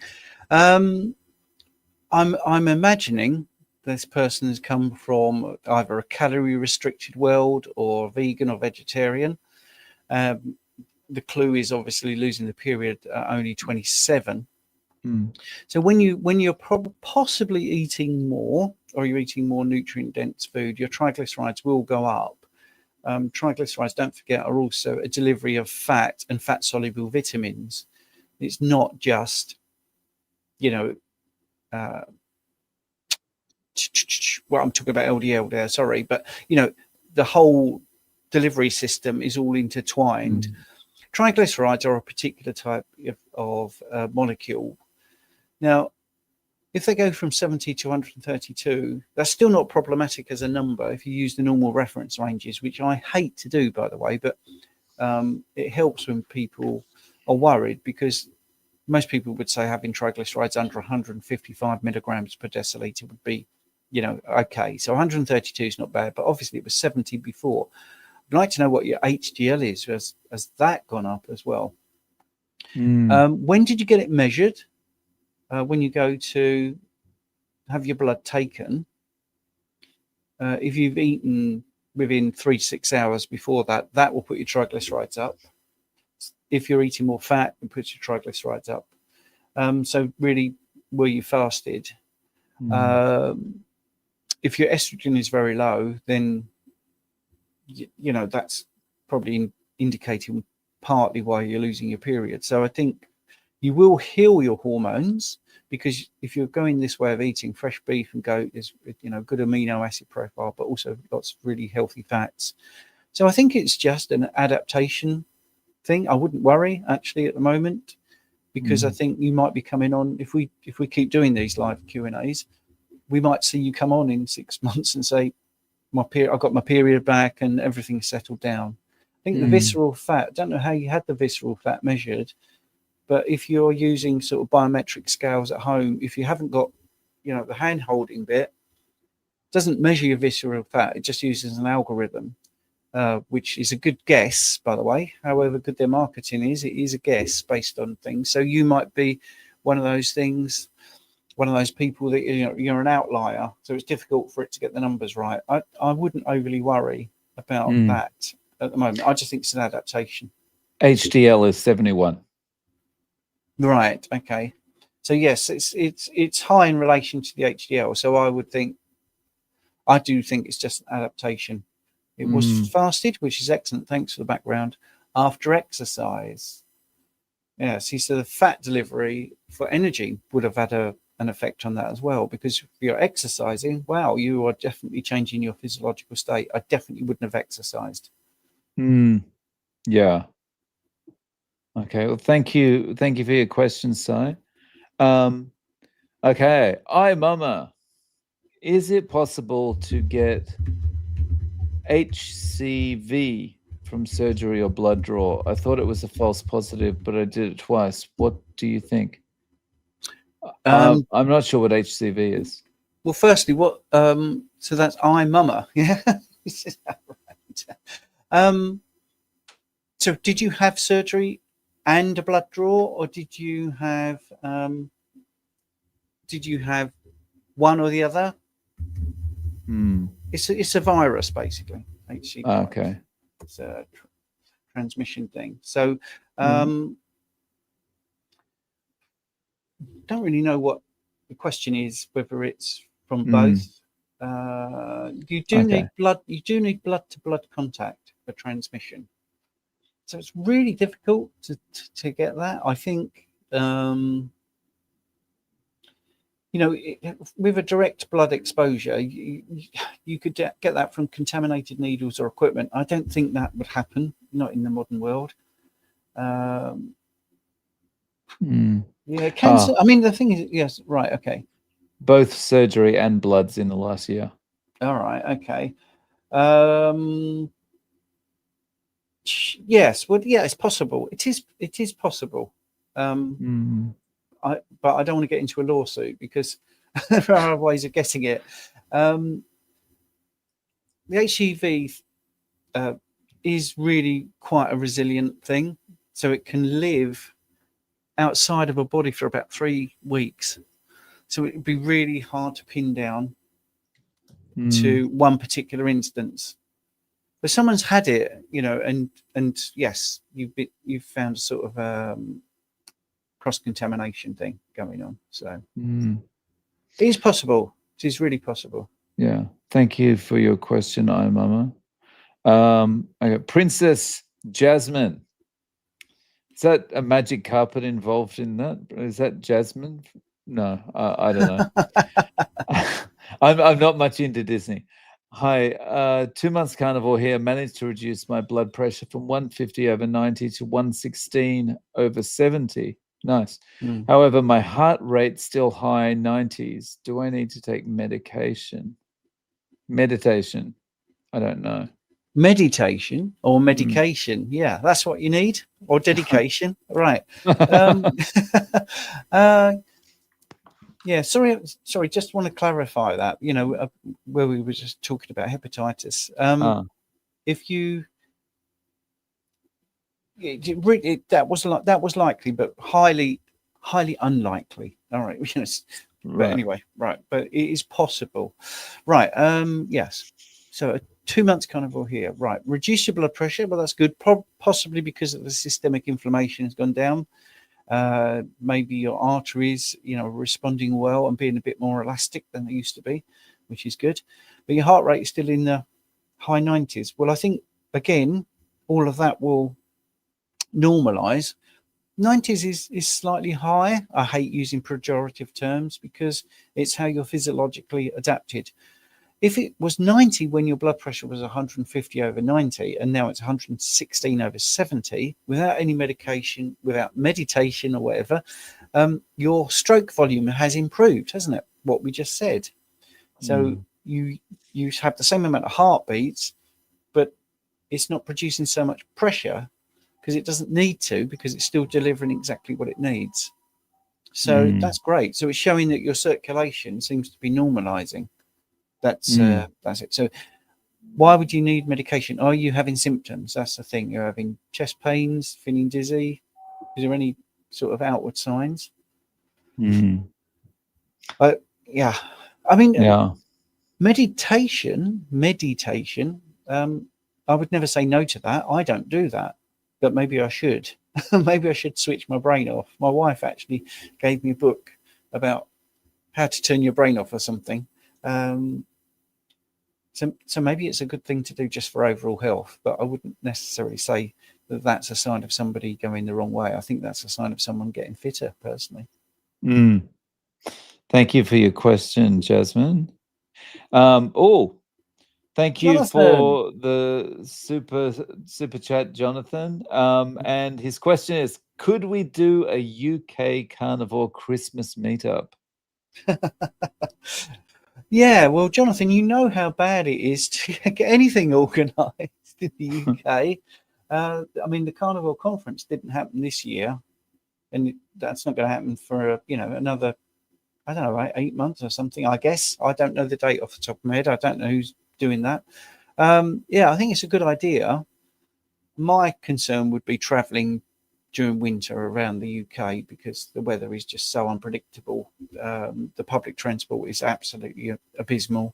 I'm imagining this person has come from either a calorie restricted world or vegan or vegetarian. The clue is obviously losing the period at only 27. So when you're possibly eating more, or you're eating more nutrient dense food, your triglycerides will go up. Triglycerides, don't forget, are also a delivery of fat and fat soluble vitamins. It's not just, well, I'm talking about LDL there, sorry, but the whole delivery system is all intertwined. Triglycerides are a particular type of molecule. Now, if they go from 70 to 132, that's still not problematic as a number if you use the normal reference ranges, which I hate to do, by the way, but it helps when people are worried, because most people would say having triglycerides under 155 milligrams per deciliter would be, okay. So 132 is not bad, but obviously it was 70 before. I'd like to know what your HDL is. Has that gone up as well? When did you get it measured? When you go to have your blood taken, if you've eaten within 3 to 6 hours before that, that will put your triglycerides up. If you're eating more fat, it puts your triglycerides up. So really, were you fasted? If your estrogen is very low, then that's probably indicating partly why you're losing your period. So I think you will heal your hormones, because if you're going this way of eating, fresh beef and goat is good amino acid profile, but also lots of really healthy fats. So I think it's just an adaptation thing. I wouldn't worry actually at the moment, because I think you might be coming on, if we keep doing these live Q&As, we might see you come on in 6 months and say, I've got my period back and everything's settled down. I think the visceral fat, I don't know how you had the visceral fat measured, but if you're using sort of biometric scales at home, if you haven't got, the hand holding bit, it doesn't measure your visceral fat. It just uses an algorithm, which is a good guess, by the way. However good their marketing is, it is a guess based on things. So you might be one of those things, one of those people that you're an outlier. So it's difficult for it to get the numbers right. I wouldn't overly worry about that at the moment. I just think it's an adaptation. HDL is 71. Right. Okay. So yes, it's high in relation to the HDL. So I do think it's just an adaptation. It was fasted, which is excellent. Thanks for the background. After exercise. Yeah. See, so the fat delivery for energy would have had an effect on that as well, because if you're exercising, wow, you are definitely changing your physiological state. I definitely wouldn't have exercised. Yeah. Okay. Well, thank you for your question, Si. Okay. Mama, is it possible to get HCV from surgery or blood draw? I thought it was a false positive, but I did it twice. What do you think? I'm not sure what HCV is. Well, firstly, what? So that's mama, yeah. Right. So did you have surgery and a blood draw, or did you have one or the other? It's a virus, basically. HCV. Okay. It's a transmission thing. So don't really know what the question is, whether it's from both. You do need blood. You do need blood-to-blood contact for transmission. So it's really difficult to get that. I think, with a direct blood exposure, you could get that from contaminated needles or equipment. I don't think that would happen not in the modern world. Mm. Yeah, cancer. I mean, the thing is, yes, right, okay. Both surgery and bloods in the last year. All right, okay. Yes, well, yeah, it's possible. It is possible. But I don't want to get into a lawsuit because there are other ways of getting it. The HEV is really quite a resilient thing, so it can live outside of a body for about 3 weeks. So it would be really hard to pin down to one particular instance. But someone's had it, and yes, you've found a sort of cross contamination thing going on. So it is possible. It is really possible. Yeah. Thank you for your question, Mama. Okay. Princess Jasmine. Is that a magic carpet involved in that? Is that Jasmine? No, I don't know. I'm not much into Disney. Hi, 2 months carnivore here. Managed to reduce my blood pressure from 150/90 to 116/70. Nice. However, my heart rate still high 90s. Do I need to take medication? Meditation. I don't know. Meditation or medication? Yeah, that's what you need. Or dedication, right? Yeah, sorry. Just want to clarify that. Where we were just talking about hepatitis. If you, that was likely, but highly unlikely. All right. Yes. But anyway, right. But it is possible, right? Yes. So 2 months carnivore here, right? Reduce your blood pressure. Well, that's good. Possibly because of the systemic inflammation has gone down. Maybe your arteries, responding well and being a bit more elastic than they used to be, which is good. But your heart rate is still in the high 90s. Well, I think again, all of that will normalize. 90s is slightly high. I hate using pejorative terms because it's how you're physiologically adapted. If it was 90 when your blood pressure was 150/90 and now it's 116/70 without any medication, without meditation or whatever, your stroke volume has improved, hasn't it? What we just said. So you have the same amount of heartbeats, but it's not producing so much pressure because it doesn't need to, because it's still delivering exactly what it needs. So that's great. So it's showing that your circulation seems to be normalizing. That's it. So why would you need medication? Are you having symptoms? That's the thing. You're having chest pains, feeling dizzy. Is there any sort of outward signs? Yeah. I mean, meditation. I would never say no to that. I don't do that, but maybe I should. Maybe I should switch my brain off. My wife actually gave me a book about how to turn your brain off or something. So maybe it's a good thing to do just for overall health, but I wouldn't necessarily say that that's a sign of somebody going the wrong way. I think that's a sign of someone getting fitter, personally. Thank you for your question, Jasmine. Thank you Jonathan. for the super chat, Jonathan. And his question is, could we do a UK carnivore Christmas meetup? Yeah, well, Jonathan, you know how bad it is to get anything organised in the UK. I mean, the Carnivore Conference didn't happen this year, and that's not going to happen for another, I don't know, 8 months or something. I guess I don't know the date off the top of my head. I don't know who's doing that. Yeah, I think it's a good idea. My concern would be travelling during winter around the UK because the weather is just so unpredictable. The public transport is absolutely abysmal.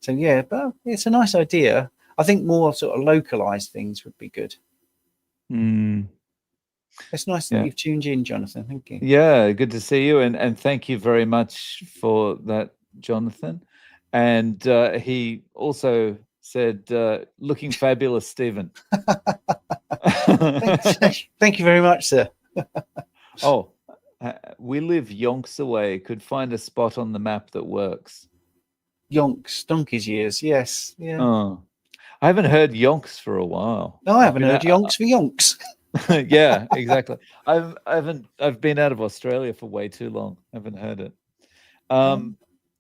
So yeah, but it's a nice idea. I think more sort of localized things would be good. It's nice that you've tuned in, Jonathan. Thank you. Yeah, good to see you, and thank you very much for that, Jonathan. And he also said, "Looking fabulous, Stephen." Thank you very much, sir. We live yonks away. Could find a spot on the map that works. Yonks, donkey's years. Yes, yeah. I haven't heard yonks for a while. No, I haven't heard yonks for yonks. Yeah, exactly. I've been out of Australia for way too long. I haven't heard it.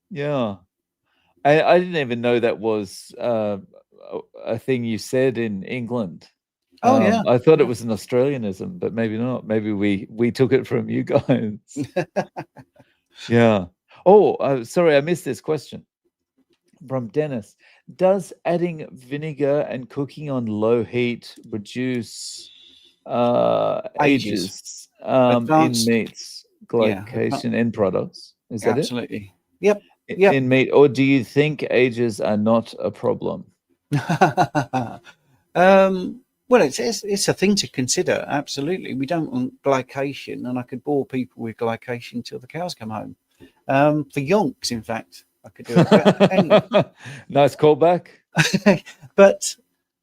Yeah. I didn't even know that was a thing you said in England. Oh yeah. I thought it was an Australianism, but maybe not. Maybe we took it from you guys. Yeah. Oh, sorry, I missed this question from Dennis. Does adding vinegar and cooking on low heat reduce ages in Advanced. meats, glycation end products? Is that absolutely. Yep. it? Yep. In meat, or do you think ages are not a problem? Well, it's a thing to consider. Absolutely, we don't want glycation, and I could bore people with glycation till the cows come home. For yonks, in fact, I could do it. But anyway. Nice callback. But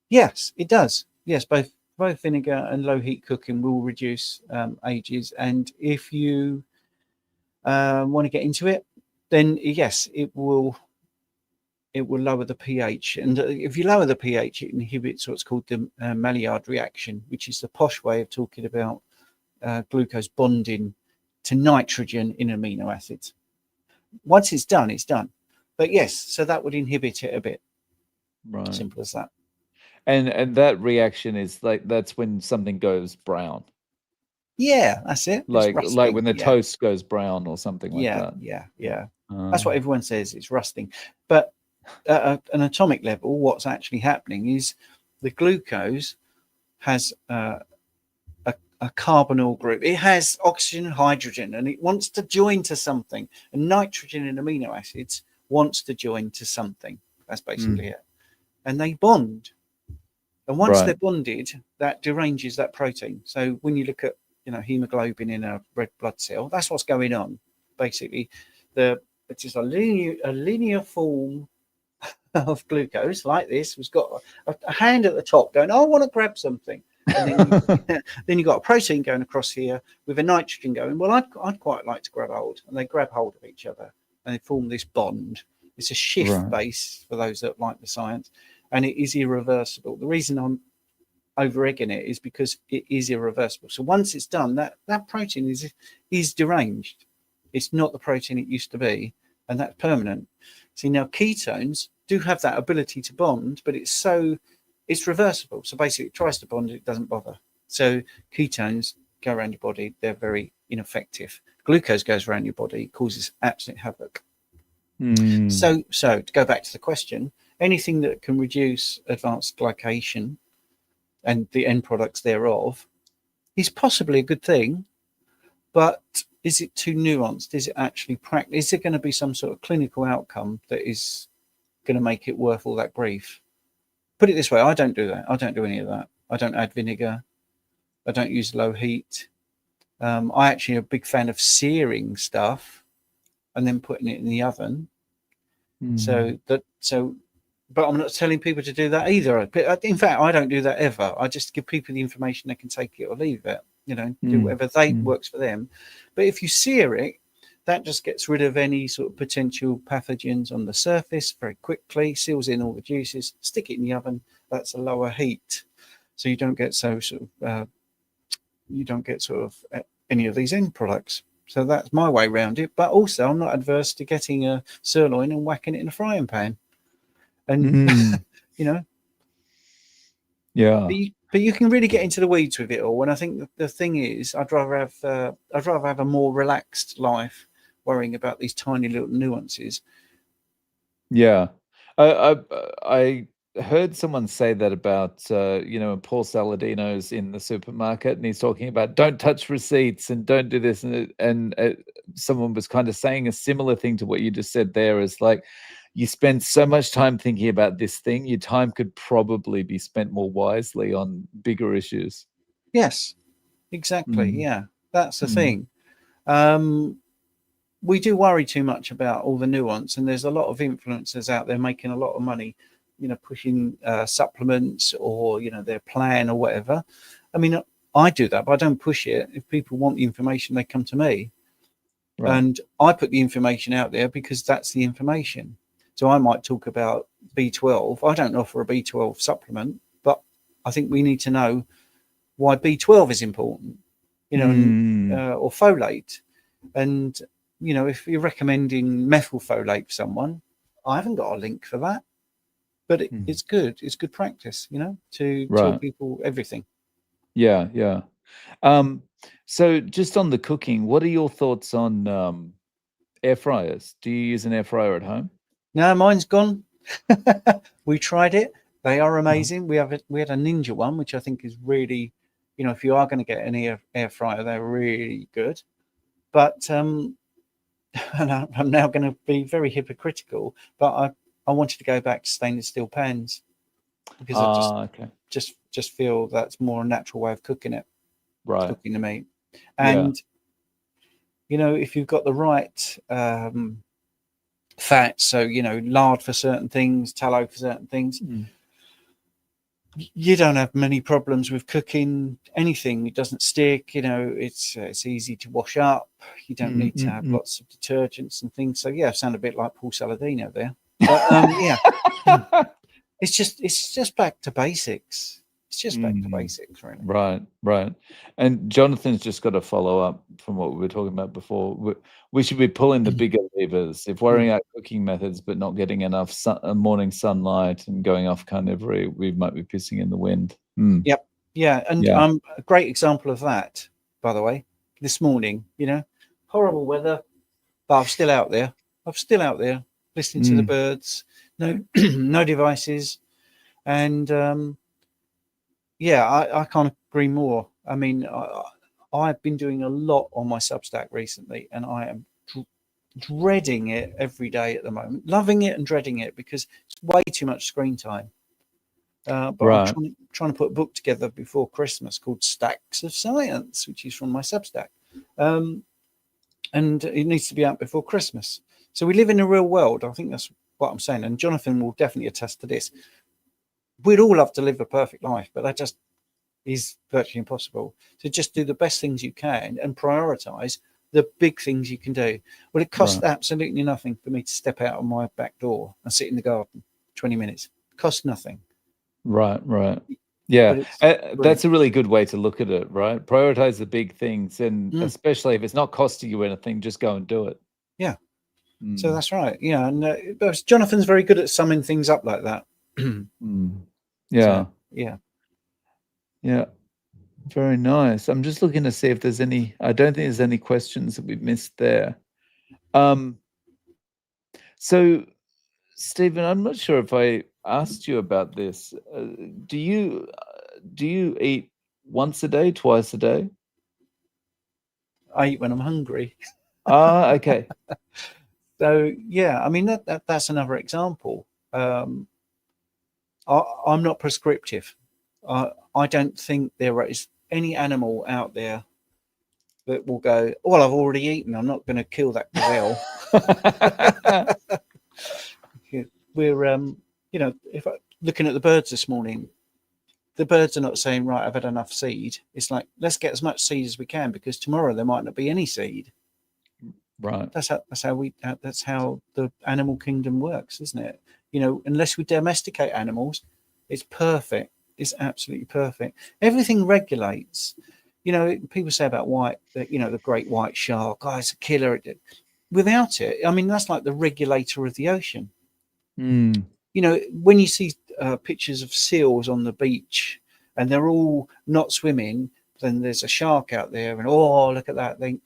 yes, it does. Yes, both vinegar and low heat cooking will reduce ages, and if you want to get into it, then yes, it will lower the pH. And if you lower the pH, it inhibits what's called the Maillard reaction, which is the posh way of talking about glucose bonding to nitrogen in amino acids. Once it's done, it's done. But yes, so that would inhibit it a bit. Right. Simple as that. And that reaction is like, that's when something goes brown. Yeah, that's it. Like when the toast goes brown or something like that. Yeah. That's what everyone says. It's rusting. But at an atomic level, what's actually happening is the glucose has a carbonyl group. It has oxygen and hydrogen, and it wants to join to something. And nitrogen and amino acids wants to join to something. That's basically it. And they bond. And once they're bonded, that deranges that protein. So when you look at hemoglobin in a red blood cell, that's what's going on. Basically, it's just a linear form of glucose like this. Was got a hand at the top going, oh, I want to grab something. And then you got a protein going across here with a nitrogen going, well, I'd quite like to grab hold. And they grab hold of each other and they form this bond. It's a shift base for those that like the science, and it is irreversible. The reason I'm over egging it is because it is irreversible. So once it's done, that protein is deranged. It's not the protein it used to be, and that's permanent. See, now ketones do have that ability to bond, but it's reversible. So basically it tries to bond, it doesn't bother. So ketones go around your body, they're very ineffective. Glucose goes around your body, causes absolute havoc. So to go back to the question, anything that can reduce advanced glycation and the end products thereof is possibly a good thing, but is it too nuanced? Is it actually practical? Is there going to be some sort of clinical outcome that is going to make it worth all that grief? Put it this way, I don't do that. I don't do any of that. I don't add vinegar. I don't use low heat. I actually am a big fan of searing stuff and then putting it in the oven. But I'm not telling people to do that either. In fact, I don't do that ever. I just give people the information, they can take it or leave it, do whatever works for them. But if you sear it, that just gets rid of any sort of potential pathogens on the surface very quickly, seals in all the juices, stick it in the oven. That's a lower heat. So you don't get any of these end products. So that's my way around it. But also I'm not adverse to getting a sirloin and whacking it in a frying pan. And but you can really get into the weeds with it all. And I think the thing is, I'd rather have a more relaxed life, worrying about these tiny little nuances. Yeah, I heard someone say that about Paul Saladino's in the supermarket, and he's talking about don't touch receipts and don't do this, and someone was kind of saying a similar thing to what you just said there. Is like, you spend so much time thinking about this thing, your time could probably be spent more wisely on bigger issues. Yes, exactly. Yeah, that's the thing. We do worry too much about all the nuance, and there's a lot of influencers out there making a lot of money, pushing supplements or, their plan or whatever. I mean, I do that, but I don't push it. If people want the information, they come to me. Right. And I put the information out there because that's the information. So I might talk about B12. I don't offer a B12 supplement, but I think we need to know why B12 is important, or folate. And, if you're recommending methylfolate for someone, I haven't got a link for that, but it's good. It's good practice, to tell people everything. Yeah, yeah. So just on the cooking, what are your thoughts on air fryers? Do you use an air fryer at home? No, mine's gone. We tried it. They are amazing. We had a Ninja one, which I think is really, if you are going to get an air fryer, they're really good. But and I'm now going to be very hypocritical, but I wanted to go back to stainless steel pans because I just feel that's more a natural way of cooking it, cooking the meat. And if you've got the right fat, so lard for certain things, tallow for certain things, you don't have many problems with cooking anything. It doesn't stick, it's easy to wash up. You don't need to have lots of detergents and things. So yeah, I sound a bit like Paul Saladino there, but it's just back to basics. It's just back to basics, really. Right. And Jonathan's just got to follow up from what we were talking about before. We should be pulling the bigger levers. If worrying out cooking methods but not getting enough morning sunlight and going off carnivore, we might be pissing in the wind. Yep. Yeah. And a great example of that, by the way, this morning, horrible weather, but I'm still out there. Listening to the birds, no devices. And I can't agree more. I mean, I've been doing a lot on my Substack recently, and I am dreading it every day at the moment. Loving it and dreading it because it's way too much screen time. But I'm trying to put a book together before Christmas called Stacks of Science, which is from my Substack. And it needs to be out before Christmas. So we live in a real world. I think that's what I'm saying. And Jonathan will definitely attest to this. We'd all love to live a perfect life, but that just is virtually impossible. So just do the best things you can and prioritize the big things you can do. Well, it costs absolutely nothing for me to step out of my back door and sit in the garden 20 minutes. It costs nothing. Right. Yeah, that's a really good way to look at it, right? Prioritize the big things, and especially if it's not costing you anything, just go and do it. Yeah. So that's right. Yeah, and Jonathan's very good at summing things up like that. Yeah. So, yeah. Very nice. I'm just looking to see if there's any. I don't think there's any questions that we've missed there. So, Stephen, I'm not sure if I asked you about this. Do you eat once a day, twice a day? I eat when I'm hungry. Okay. So yeah, I mean that's another example. I'm not prescriptive. I don't think there is any animal out there that will go, well, I've already eaten, I'm not going to kill that gazelle. We're if looking at the birds this morning, the birds are not saying, right, I've had enough seed. It's like, let's get as much seed as we can because tomorrow there might not be any seed. Right. That's how the animal kingdom works, isn't it? Unless we domesticate animals, it's perfect. It's absolutely perfect. Everything regulates. People say about the great white shark, it's a killer. Without it, I mean, that's like the regulator of the ocean. When you see pictures of seals on the beach and they're all not swimming, then there's a shark out there, and look at that thing.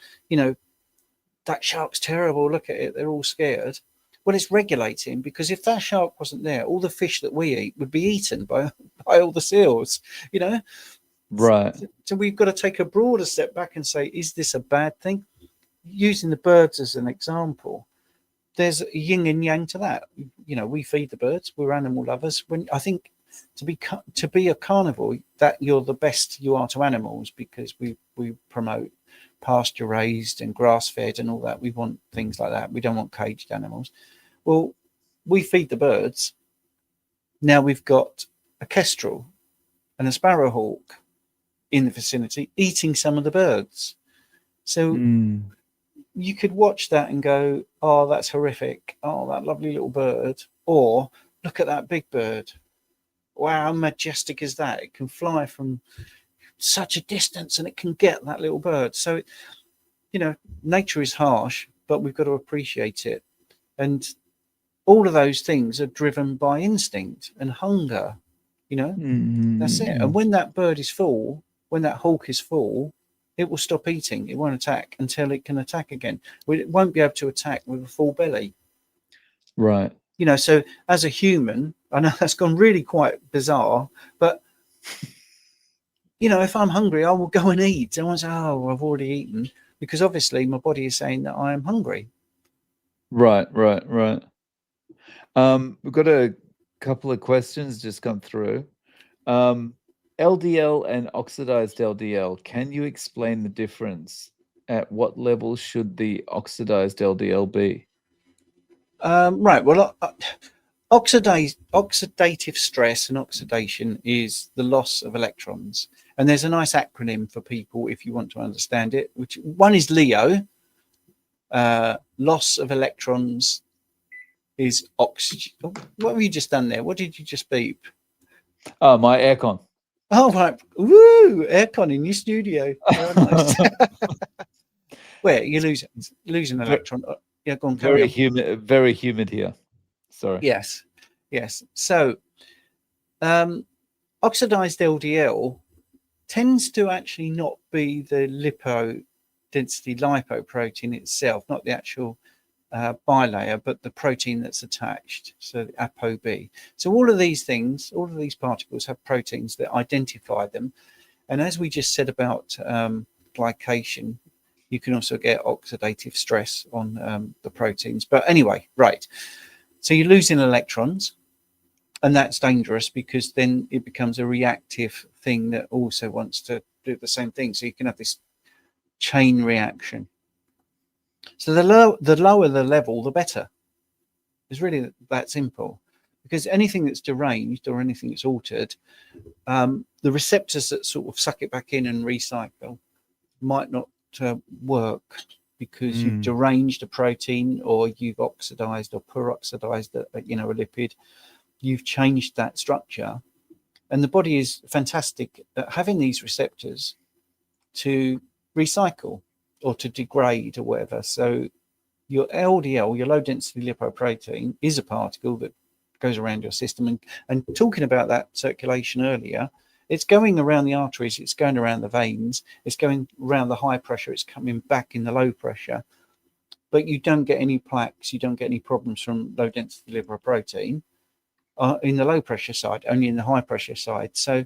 That shark's terrible. Look at it. They're all scared. Well, it's regulating, because if that shark wasn't there, all the fish that we eat would be eaten by all the seals, Right. So we've got to take a broader step back and say, is this a bad thing? Using the birds as an example, there's a yin and yang to that. We feed the birds. We're animal lovers. When I think to be a carnivore, that you're the best you are to animals, because we promote pasture raised and grass fed and all that. We want things like that. We don't want caged animals. Well, we feed the birds. Now we've got a kestrel and a sparrowhawk in the vicinity eating some of the birds. So you could watch that and go, oh, that's horrific. Oh, that lovely little bird. Or look at that big bird. Wow, how majestic is that? It can fly from such a distance and it can get that little bird. So, nature is harsh, but we've got to appreciate it. And all of those things are driven by instinct and hunger. That's it. And when that bird is full, when that hawk is full, it will stop eating. It won't attack until it can attack again. It won't be able to attack with a full belly. Right. So as a human, I know that's gone really quite bizarre, but if I'm hungry, I will go and eat. I won't say, oh, I've already eaten, because obviously my body is saying that I am hungry. Right. We've got a couple of questions just come through. LDL and oxidized LDL. Can you explain the difference? At what level should the oxidized LDL be? Right. Well, oxidative stress and oxidation is the loss of electrons. And there's a nice acronym for people if you want to understand it, which one is LEO. Loss of electrons is oxygen. What have you just done there? What did you just beep? Oh, my aircon. Oh, right. Woo! Aircon in your studio. Very nice. Where you lose an electron. Yeah, go on, carry on. Very humid here. Sorry. Yes. So, oxidized LDL tends to actually not be the density lipoprotein itself, not the actual bilayer, but the protein that's attached, so the ApoB. So all of these things, all of these particles have proteins that identify them. And as we just said about glycation, you can also get oxidative stress on the proteins. But anyway, right. So you're losing electrons, and that's dangerous because then it becomes a reactive thing that also wants to do the same thing. So you can have this chain reaction. So the lower the level, the better. It's really that simple, because anything that's deranged or anything that's altered, the receptors that sort of suck it back in and recycle might not work, because you've deranged a protein, or you've oxidized or peroxidized a lipid. You've changed that structure, and the body is fantastic at having these receptors to recycle or to degrade or whatever. So your LDL, your low density lipoprotein, is a particle that goes around your system. And talking about that circulation earlier, it's going around the arteries, it's going around the veins, it's going around the high pressure, it's coming back in the low pressure. But you don't get any plaques, you don't get any problems from low density lipoprotein in the low pressure side, only in the high pressure side. So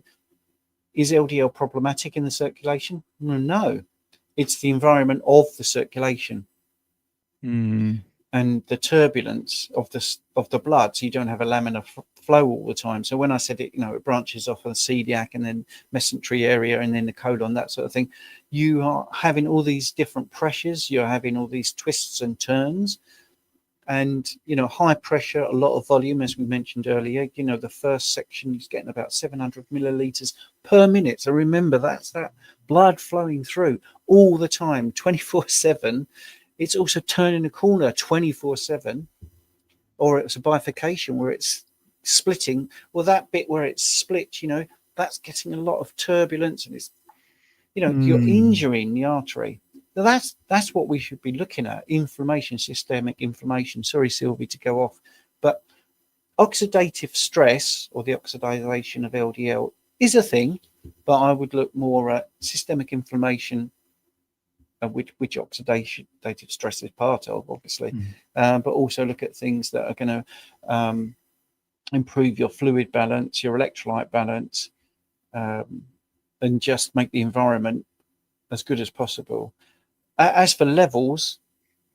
is LDL problematic in the circulation? No, it's the environment of the circulation and the turbulence of the blood, so you don't have a laminar flow all the time. So when I said it, it branches off of the celiac and then mesentery area and then the colon, that sort of thing. You are having all these different pressures, you're having all these twists and turns, and high pressure, a lot of volume, as we mentioned earlier. The first section is getting about 700 milliliters per minute. So remember, that's that blood flowing through all the time, 24/7. It's also turning a corner 24/7, or it's a bifurcation where it's splitting. Well, that bit where it's split, that's getting a lot of turbulence, and it's, you're injuring the artery. So that's what we should be looking at: inflammation, systemic inflammation. Sorry, Sylvie, to go off, but oxidative stress, or the oxidation of LDL, is a thing, but I would look more at systemic inflammation, which oxidative stress is part of, obviously, but also look at things that are going to improve your fluid balance, your electrolyte balance, and just make the environment as good as possible. As for levels,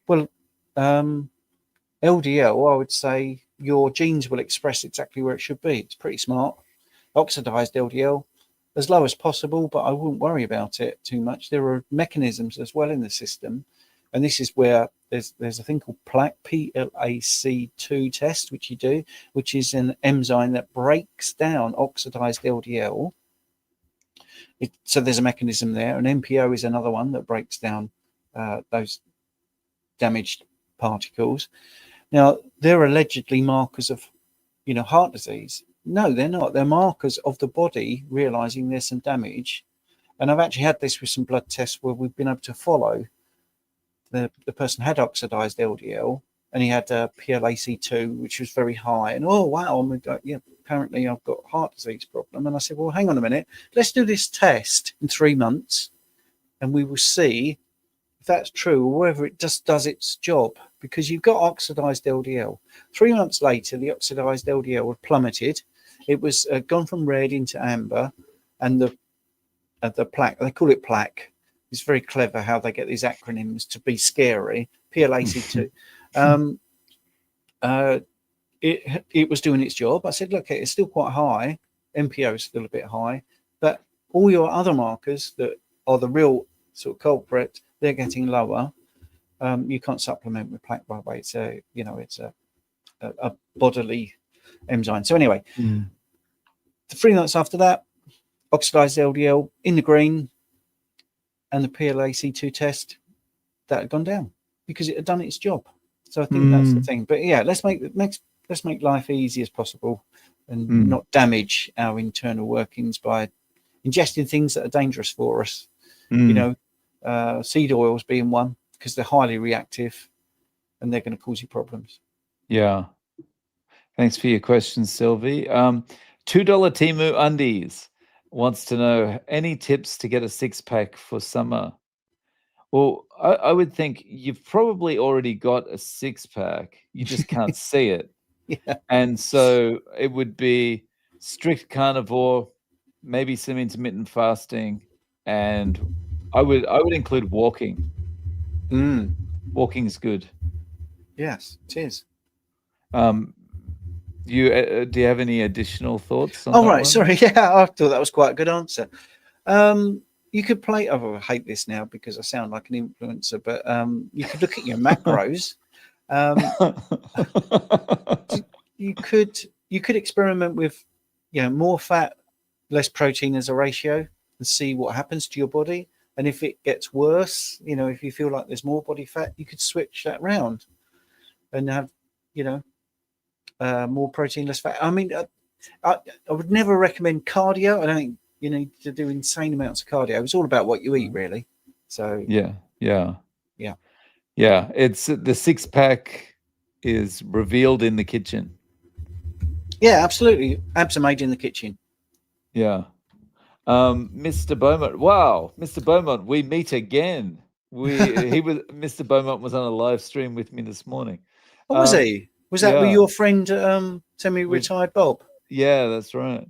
well, LDL, I would say your genes will express exactly where it should be. It's pretty smart. Oxidized LDL, as low as possible, but I wouldn't worry about it too much. There are mechanisms as well in the system, and this is where there's a thing called PLAC2 test, which you do, which is an enzyme that breaks down oxidized LDL. So there's a mechanism there, and MPO is another one that breaks down those damaged particles. Now, they're allegedly markers of, heart disease. No, they're not. They're markers of the body realizing there's some damage. And I've actually had this with some blood tests where we've been able to follow the person had oxidized LDL, and he had PLAC2, which was very high. And oh wow, apparently I've got heart disease problem. And I said, well, hang on a minute, let's do this test in 3 months, and we will see if that's true or whether it just does its job. Because you've got oxidized LDL. 3 months later, the oxidized LDL had plummeted. It was gone from red into amber, and the plaque, they call it plaque. It's very clever how they get these acronyms to be scary. PLAC2. It was doing its job. I said, look, it's still quite high. MPO is still a bit high, but all your other markers that are the real sort of culprit, they're getting lower. You can't supplement with plaque, by the way. It's a bodily enzyme. So anyway, 3 months after that, oxidized LDL in the green, and the PLAC2 test that had gone down because it had done its job. So I think that's the thing. But yeah, let's make life easy as possible and not damage our internal workings by ingesting things that are dangerous for us. Seed oils being one, because they're highly reactive and they're going to cause you problems. Yeah. Thanks for your question, Sylvie. $2 Timu Undies wants to know any tips to get a 6-pack for summer. Well, I would think you've probably already got a 6-pack. You just can't see it. Yeah. And so it would be strict carnivore, maybe some intermittent fasting, and I would include walking. Walking's good. Yes, it is. Do you have any additional thoughts on that one? Sorry. Yeah, I thought that was quite a good answer. You could play. I hate this now because I sound like an influencer, but you could look at your macros. You could experiment with, more fat, less protein as a ratio, and see what happens to your body. And if it gets worse, if you feel like there's more body fat, you could switch that round and have, more protein, less fat. I mean, I would never recommend cardio. I don't think you need to do insane amounts of cardio. It's all about what you eat, really. So yeah. It's the 6-pack is revealed in the kitchen. Yeah, absolutely. Abs are made in the kitchen. Yeah. Mr. Beaumont. Wow, Mr. Beaumont, we meet again. Mr. Beaumont was on a live stream with me this morning. Oh, was he? Was that with your friend, semi-retired Bob? Yeah, that's right.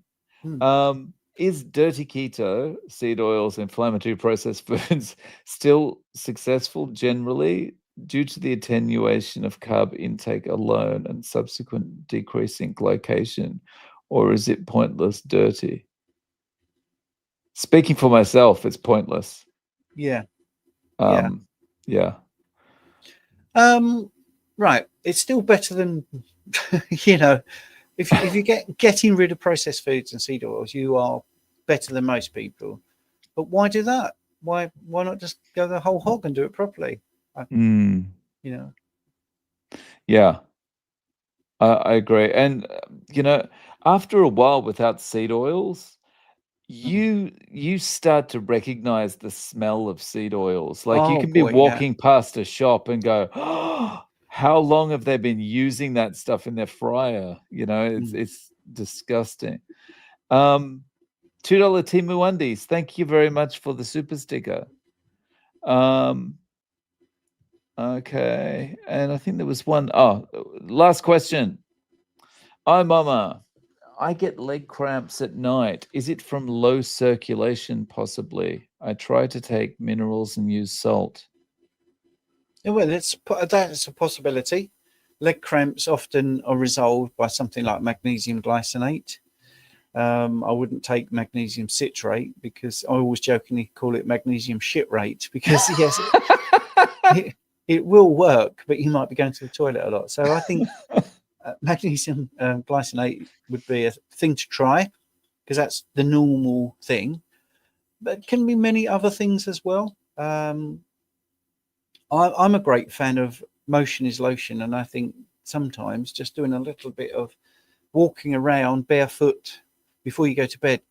Is dirty keto, seed oils, inflammatory processed foods still successful generally due to the attenuation of carb intake alone and subsequent decrease in glycation, or is it pointless dirty? Speaking for myself, it's pointless. Yeah. Right. It's still better than, if you getting rid of processed foods and seed oils, you are better than most people. But why do that? Why not just go the whole hog and do it properly? Yeah, I agree. And after a while without seed oils, you start to recognize the smell of seed oils. Like you can be walking past a shop and go, oh, how long have they been using that stuff in their fryer? It's disgusting. $2 Timu Undies. Thank you very much for the super sticker. Okay. And I think there was one. Oh, last question. Hi, Mama. I get leg cramps at night. Is it from low circulation, possibly? I try to take minerals and use salt. Well, that's a possibility. Leg cramps often are resolved by something like magnesium glycinate. I wouldn't take magnesium citrate because I always jokingly call it magnesium shit rate because, yes, it will work, but you might be going to the toilet a lot. So I think magnesium glycinate would be a thing to try because that's the normal thing. But it can be many other things as well. I'm a great fan of motion is lotion, and I think sometimes just doing a little bit of walking around barefoot before you go to bed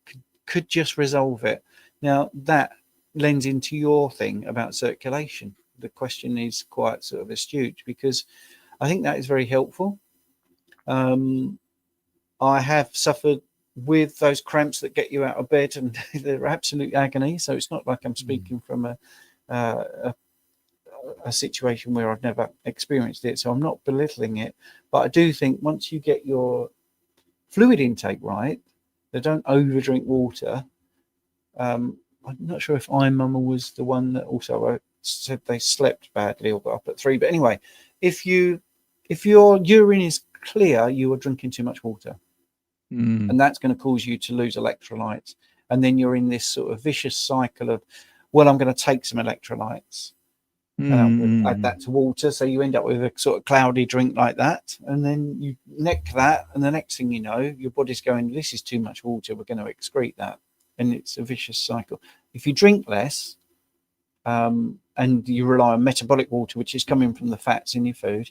could just resolve it. Now that lends into your thing about circulation. The question is quite sort of astute, because I think that is very helpful. I have suffered with those cramps that get you out of bed, and they're absolute agony. So it's not like I'm speaking from a situation where I've never experienced it. So I'm not belittling it, but I do think once you get your fluid intake right, they don't overdrink water. I'm not sure if iMama was the one that also said they slept badly or got up at 3. But anyway, if your urine is clear, you are drinking too much water. And that's going to cause you to lose electrolytes. And then you're in this sort of vicious cycle of, well, I'm going to take some electrolytes and I'm going to add that to water. So you end up with a sort of cloudy drink like that. And then you neck that. And the next thing you know, your body's going, this is too much water. We're going to excrete that. And it's a vicious cycle. If you drink less and you rely on metabolic water, which is coming from the fats in your food,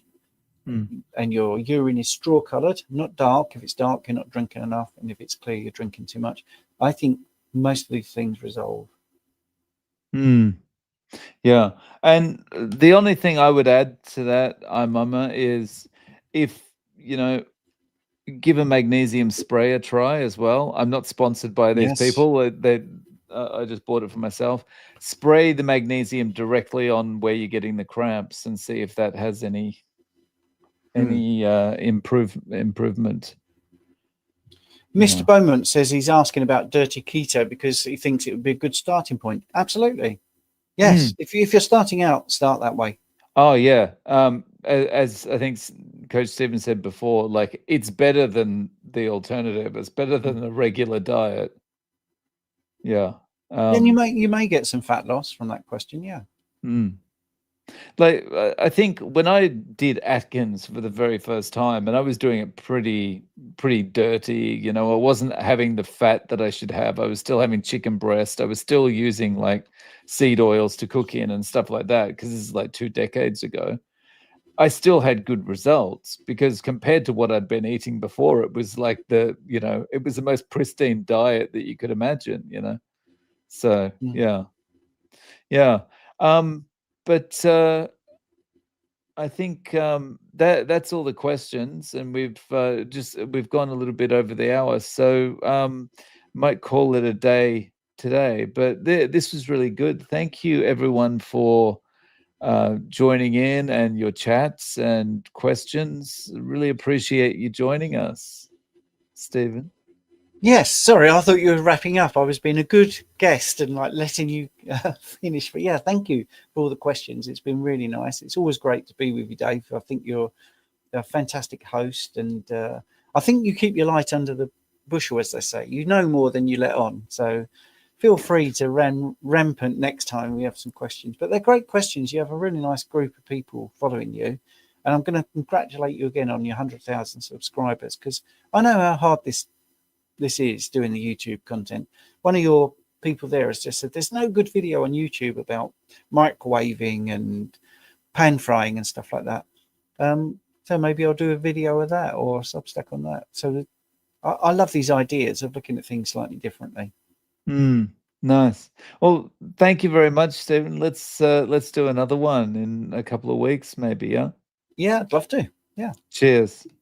and your urine is straw coloured, not dark. If it's dark, you're not drinking enough. And if it's clear, you're drinking too much. I think most of these things resolve. Yeah. And the only thing I would add to that, iMama, is if, give a magnesium spray a try as well. I'm not sponsored by these people. I just bought it for myself. Spray the magnesium directly on where you're getting the cramps and see if that has any improvement. Mr. Beaumont says he's asking about dirty keto because he thinks it would be a good starting point. Absolutely. Yes. If you're starting out, start that way. Oh, yeah. As I think Coach Stephen said before, like, it's better than the alternative. It's better than the regular diet. Yeah. Then you may get some fat loss from that question. Yeah. Like, I think when I did Atkins for the very first time, and I was doing it pretty dirty, I wasn't having the fat that I should have. I was still having chicken breast. I was still using like seed oils to cook in and stuff like that, because this is like 2 decades ago. I still had good results because compared to what I'd been eating before, it was like it was the most pristine diet that you could imagine, So yeah. But I think that's all the questions, and we've gone a little bit over the hour, so might call it a day today. But this was really good. Thank you, everyone, for joining in and your chats and questions. Really appreciate you joining us, Stephen. Yes, sorry, I thought you were wrapping up. I was being a good guest and like letting you finish. But yeah, thank you for all the questions. It's been really nice. It's always great to be with you, Dave. I think you're a fantastic host, and I think you keep your light under the bushel, as they say. You know more than you let on. So feel free to run rampant next time we have some questions. But they're great questions. You have a really nice group of people following you. And I'm going to congratulate you again on your 100,000 subscribers, because I know how hard this is doing the YouTube content. One of your people there has just said there's no good video on YouTube about microwaving and pan frying and stuff like that. So maybe I'll do a video of that or a Substack on that. So I love these ideas of looking at things slightly differently. Nice. Well, thank you very much, Stephen. Let's do another one in a couple of weeks, maybe. Yeah. Yeah, I'd love to. Yeah. Cheers.